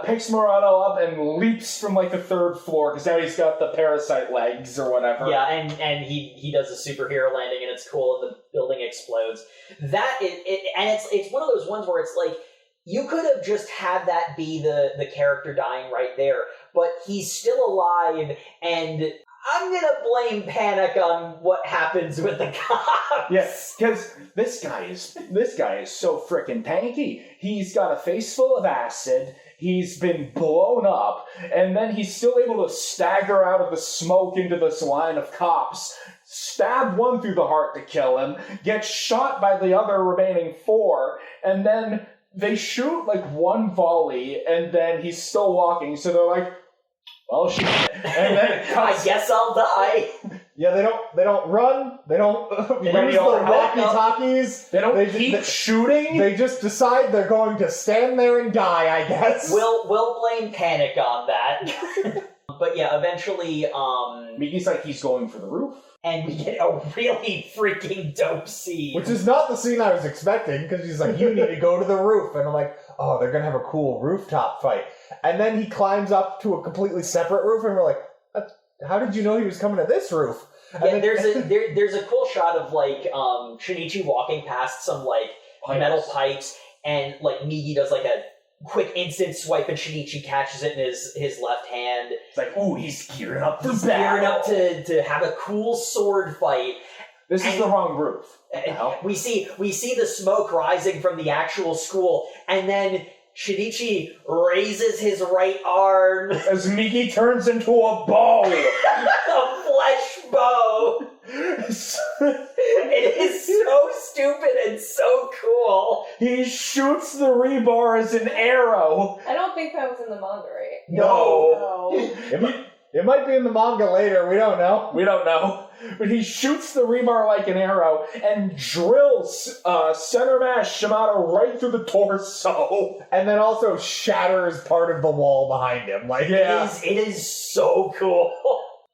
picks Murano up and leaps from like the 3rd floor because now he's got the Parasyte legs or whatever. Yeah, and he does a superhero landing and it's cool and the building explodes. It's one of those ones where it's like you could have just had that be the character dying right there, but he's still alive, and I'm gonna blame Panic on what happens with the cops. Yes, because this guy is so frickin' tanky. He's got a face full of acid. He's been blown up, and then he's still able to stagger out of the smoke into this line of cops, stab one through the heart to kill him, get shot by the other remaining 4, and then they shoot like one volley, and then he's still walking, so they're like, well, shit. And then it cuts. I guess I'll die. Yeah, they don't run. They don't use the walkie-talkies. They don't keep shooting. They just decide they're going to stand there and die, I guess. We'll blame Panic on that. But yeah, eventually, Mickey's like, he's going for the roof. and we get a really freaking dope scene. Which is not the scene I was expecting, because he's like, you need to go to the roof. And I'm like, oh, they're going to have a cool rooftop fight. And then he climbs up to a completely separate roof, and we're like, how did you know he was coming to this roof? And Yeah, then, there's a cool shot of like Shinichi walking past some like metal pipes, and like Migi does like a quick instant swipe, and Shinichi catches it in his left hand. It's like, ooh, he's gearing up for He's battle. gearing up to have a cool sword fight. This is the wrong roof. We see the smoke rising from the actual school, and then Shinichi raises his right arm. As Migi turns into a bow. A flesh bow. It is so stupid and so cool. He shoots the rebar as an arrow. I don't think that was in the manga, right? No. it might be in the manga later, we don't know. We don't know. But he shoots the rebar like an arrow and drills center mass Shimada right through the torso. And then also shatters part of the wall behind him. Like, It is so cool.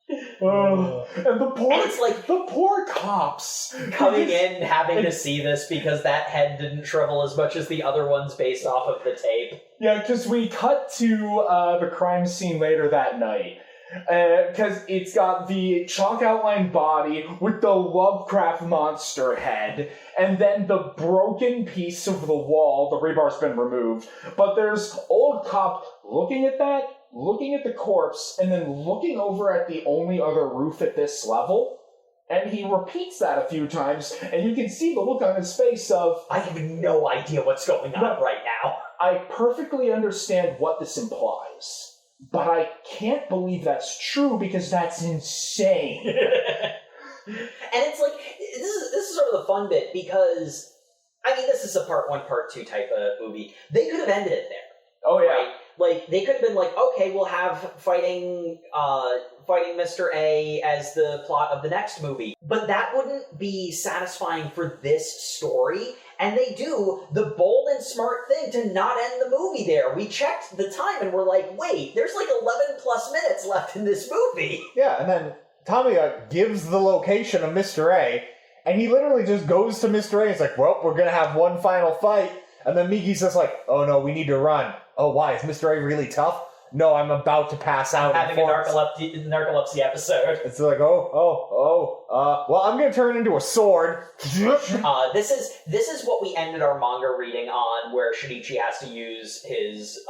And the poor cops Coming in, having to see this because that head didn't shrivel as much as the other ones based off of the tape. Yeah, because we cut to the crime scene later that night. Because it's got the chalk outline body with the Lovecraft monster head, and then the broken piece of the wall. The rebar's been removed, but there's old cop looking at that, looking at the corpse, and then looking over at the only other roof at this level. And he repeats that a few times, and you can see the look on his face of, I have no idea what's going on right now. I perfectly understand what this implies. But I can't believe that's true because that's insane. And it's like, this is sort of the fun bit because, I mean, this is a part 1, part 2 type of movie. They could have ended it there. Oh, yeah. Right? Like, they could have been like, okay, we'll have fighting Mr. A as the plot of the next movie. But that wouldn't be satisfying for this story. And they do the bold and smart thing to not end the movie there. We checked the time and we're like, wait, there's like 11 plus minutes left in this movie. Yeah, and then Tamiya gives the location of Mr. A, and he literally just goes to Mr. A. It's like, well, we're gonna have one final fight. And then Migi's just like, oh no, we need to run. Oh, why? Is Mr. A really tough? No, I'm about to pass out. Having a narcolepsy episode. It's like, well, I'm gonna turn into a sword. This is what we ended our manga reading on, where Shinichi has to use his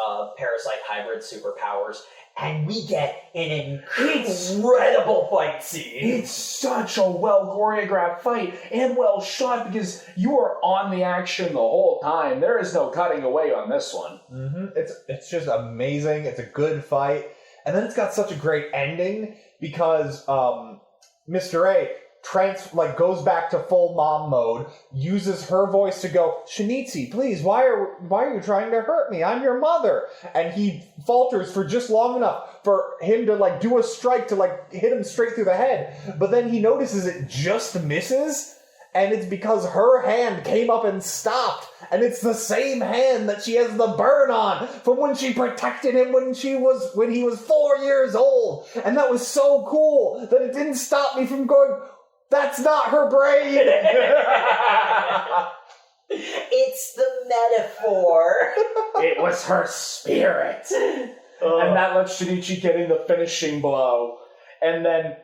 Parasyte hybrid superpowers, and we get an incredible fight scene. It's such a well choreographed fight and well shot because you are on the action the whole time. There is no cutting away on this one. Mm-hmm. It's just amazing. It's a good fight, and then it's got such a great ending because Mr. A goes back to full mom mode, uses her voice to go, Shinichi, please, why are you trying to hurt me? I'm your mother. And he falters for just long enough for him to do a strike to hit him straight through the head. But then he notices it just misses, and it's because her hand came up and stopped. And it's the same hand that she has the burn on from when she protected him when he was 4 years old. And that was so cool that it didn't stop me from going, that's not her brain! It's the metaphor. It was her spirit. And that lets Shinichi get in the finishing blow. And then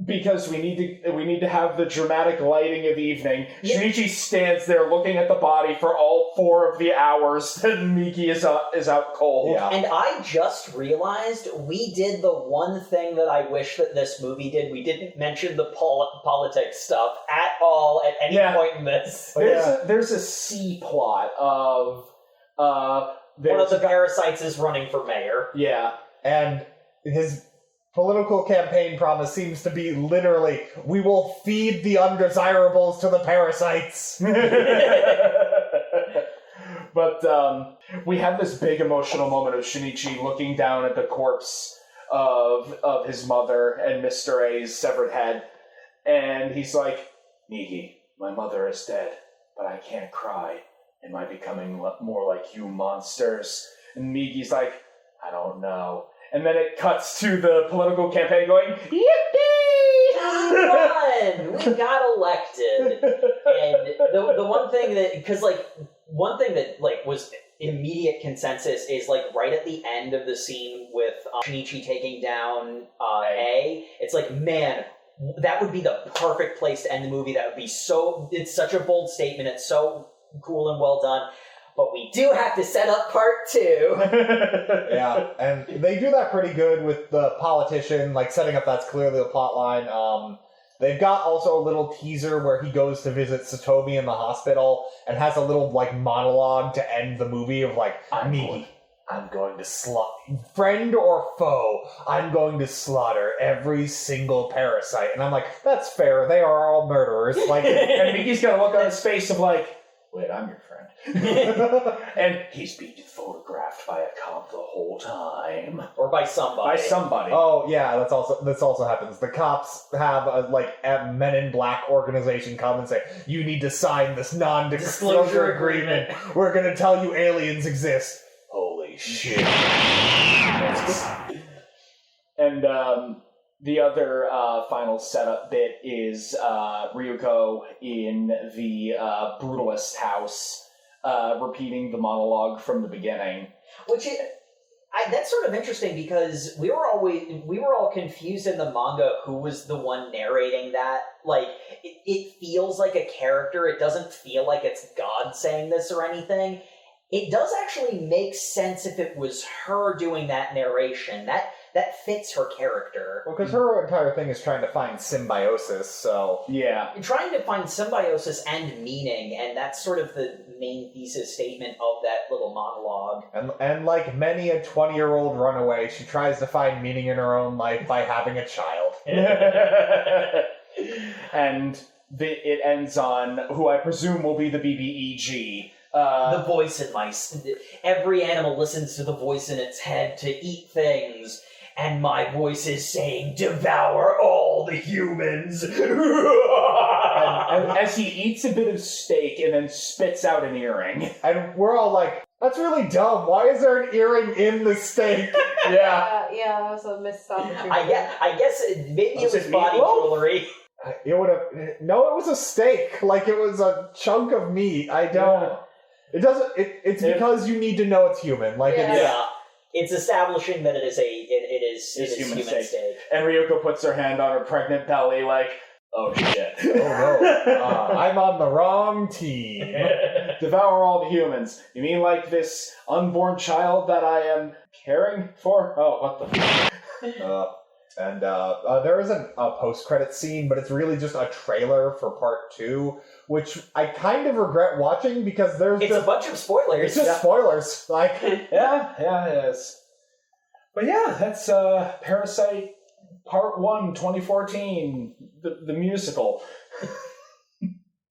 because we need to have the dramatic lighting of evening. Yeah. Shinichi stands there looking at the body for all 4 of the hours that Miki is out cold. Yeah. And I just realized we did the one thing that I wish that this movie did. We didn't mention the politics stuff at all at any point in this. There's a C plot of One of the parasites is running for mayor. Yeah. And his political campaign promise seems to be literally, we will feed the undesirables to the parasites. But we had this big emotional moment of Shinichi looking down at the corpse of his mother and Mr. A's severed head, and he's like, Miki, my mother is dead, but I can't cry. Am I becoming more like you monsters? And Miki's like, I don't know. And then it cuts to the political campaign going, yippee! We won! We got elected. And the one thing that, because was immediate consensus is like right at the end of the scene with Shinichi taking down A. It's like, man, that would be the perfect place to end the movie. That would be it's such a bold statement. It's so cool and well done. But we do have to set up part 2. Yeah, and they do that pretty good with the politician, like setting up that's clearly the plot line. They've got also a little teaser where he goes to visit Satomi in the hospital and has a little like monologue to end the movie of like, I'm going to slaughter, friend or foe, I'm going to slaughter every single parasite. And I'm like, that's fair, they are all murderers. Like, and Miki's got a look on his face of like, wait, I'm your friend. And he's being photographed by a cop the whole time. Or by somebody. Oh yeah, this also happens. The cops have a Men in Black organization come and say, you need to sign this non-disclosure agreement. We're gonna tell you aliens exist. Holy shit. And the other final setup bit is Ryuko in the brutalist house, repeating the monologue from the beginning. That's sort of interesting because we were all confused in the manga who was the one narrating that. Like, it feels like a character. It doesn't feel like it's God saying this or anything. It does actually make sense if it was her doing that narration. That fits her character. Well, because her entire thing is trying to find symbiosis, so... Yeah. Trying to find symbiosis and meaning, and that's sort of the main thesis statement of that little monologue. And like many a 20-year-old runaway, she tries to find meaning in her own life by having a child. And it ends on who I presume will be the BBEG. The voice in every animal listens to the voice in its head to eat things, and my voice is saying, devour all the humans. and as he eats a bit of steak and then spits out an earring. And we're all like, that's really dumb. Why is there an earring in the steak? Yeah, that was a missed opportunity. I guess maybe it was body jewelry. It would have... No, it was a steak. Like, it was a chunk of meat. I don't... Yeah. It doesn't... It's because you need to know it's human. Like, It's establishing that it is human steak. And Ryuko puts her hand on her pregnant belly like, oh shit. Oh no. I'm on the wrong team. Devour all the humans. You mean like this unborn child that I am caring for? Oh, what the fuck? And there is a post-credit scene, but it's really just a trailer for part 2, which I kind of regret watching because it's a bunch of spoilers. It's just spoilers. Like, yeah, it is. But yeah, that's Parasyte Part 1, 2014, the musical.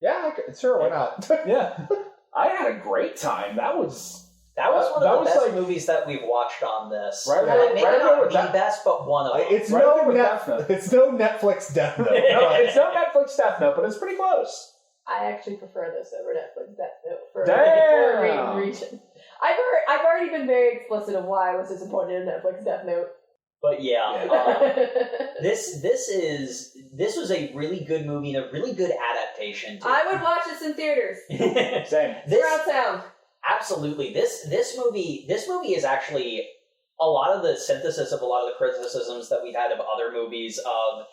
Yeah, sure, why not? Yeah, I had a great time. That was one of the best movies that we've watched on this. Right, maybe not the best, but one of them. It's no Netflix Death Note. No, it's no Netflix Death Note, but it's pretty close. I actually prefer this over Netflix Death Note for a reason. I've already been very explicit of why I was disappointed in Netflix Death Note. But this was a really good movie and a really good adaptation. I would watch this in theaters. Same. Surround sound. Absolutely. This movie is actually a lot of the synthesis of a lot of the criticisms that we've had of other movies of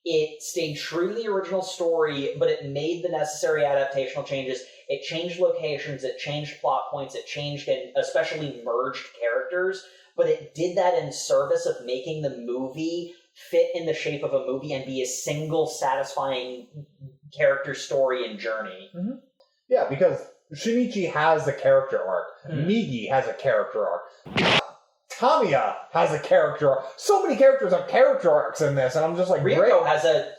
it stayed true to the original story, but it made the necessary adaptational changes. It changed locations, it changed plot points, it changed and especially merged characters, but it did that in service of making the movie fit in the shape of a movie and be a single satisfying character story and journey. Mm-hmm. Yeah, because Shinichi has a character arc. Migi has a character arc. Tamiya has a character arc. So many characters have character arcs in this, and I'm just like, Ryuko great. has a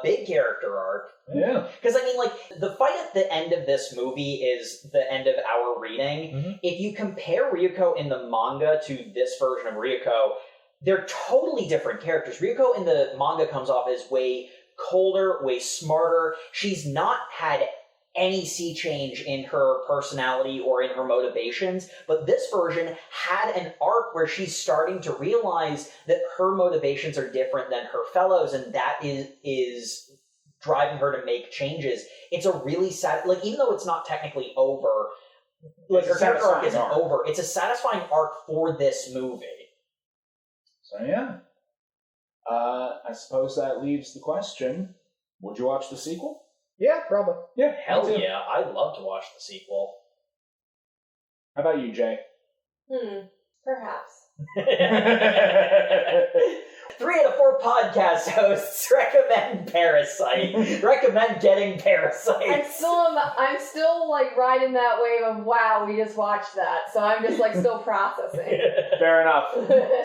big character arc. Yeah. Because, I mean, like, the fight at the end of this movie is the end of our reading. Mm-hmm. If you compare Ryuko in the manga to this version of Ryuko, they're totally different characters. Ryuko in the manga comes off as way colder, way smarter. She's not had any sea change in her personality or in her motivations, but this version had an arc where she's starting to realize that her motivations are different than her fellows, and that is driving her to make changes. It's a really sad, like, even though it's not technically over, like, her character arc isn't over, it's a satisfying arc for this movie. So yeah. I suppose that leaves the question, would you watch the sequel? Yeah, probably. Yeah. Hell yeah, I'd love to watch the sequel. How about you, Jay? Perhaps. 3 out of 4 podcast hosts recommend Parasyte. Recommend getting Parasyte. I'm still like riding that wave of wow, we just watched that. So I'm just like still processing. Fair enough.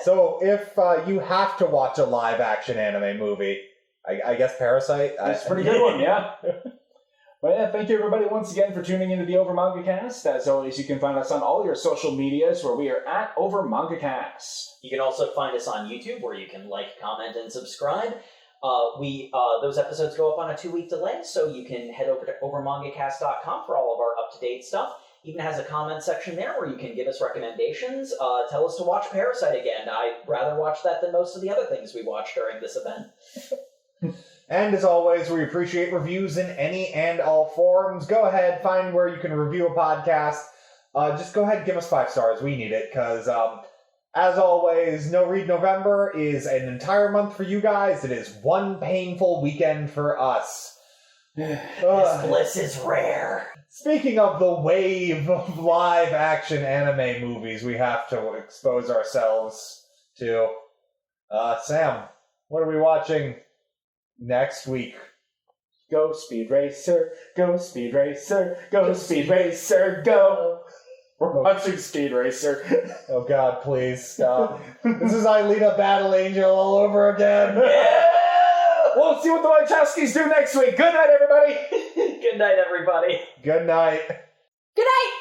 So if you have to watch a live action anime movie, I guess Parasyte. That's a pretty good one, yeah. But yeah, thank you everybody once again for tuning into the Over Manga Cast. As always, you can find us on all your social medias where we are at Over Manga Cast. You can also find us on YouTube where you can like, comment, and subscribe. Those episodes go up on a 2-week delay, so you can head over to overmangacast.com for all of our up-to-date stuff. Even has a comment section there where you can give us recommendations. Tell us to watch Parasyte again. I'd rather watch that than most of the other things we watched during this event. And as always, we appreciate reviews in any and all forms. Go ahead, find where you can review a podcast. Just go ahead and give us 5 stars. We need it, because, as always, No Read November is an entire month for you guys. It is one painful weekend for us. This bliss is rare. Speaking of the wave of live-action anime movies we have to expose ourselves to, Sam, what are we watching next week? Go Speed Racer, go Speed Racer, go Speed Racer, go! We're watching Speed Racer. Oh god, please stop. This is Aelita Battle Angel all over again. Yeah! We'll see what the Wachowskis do next week. Good night, everybody! Good night, everybody. Good night. Good night!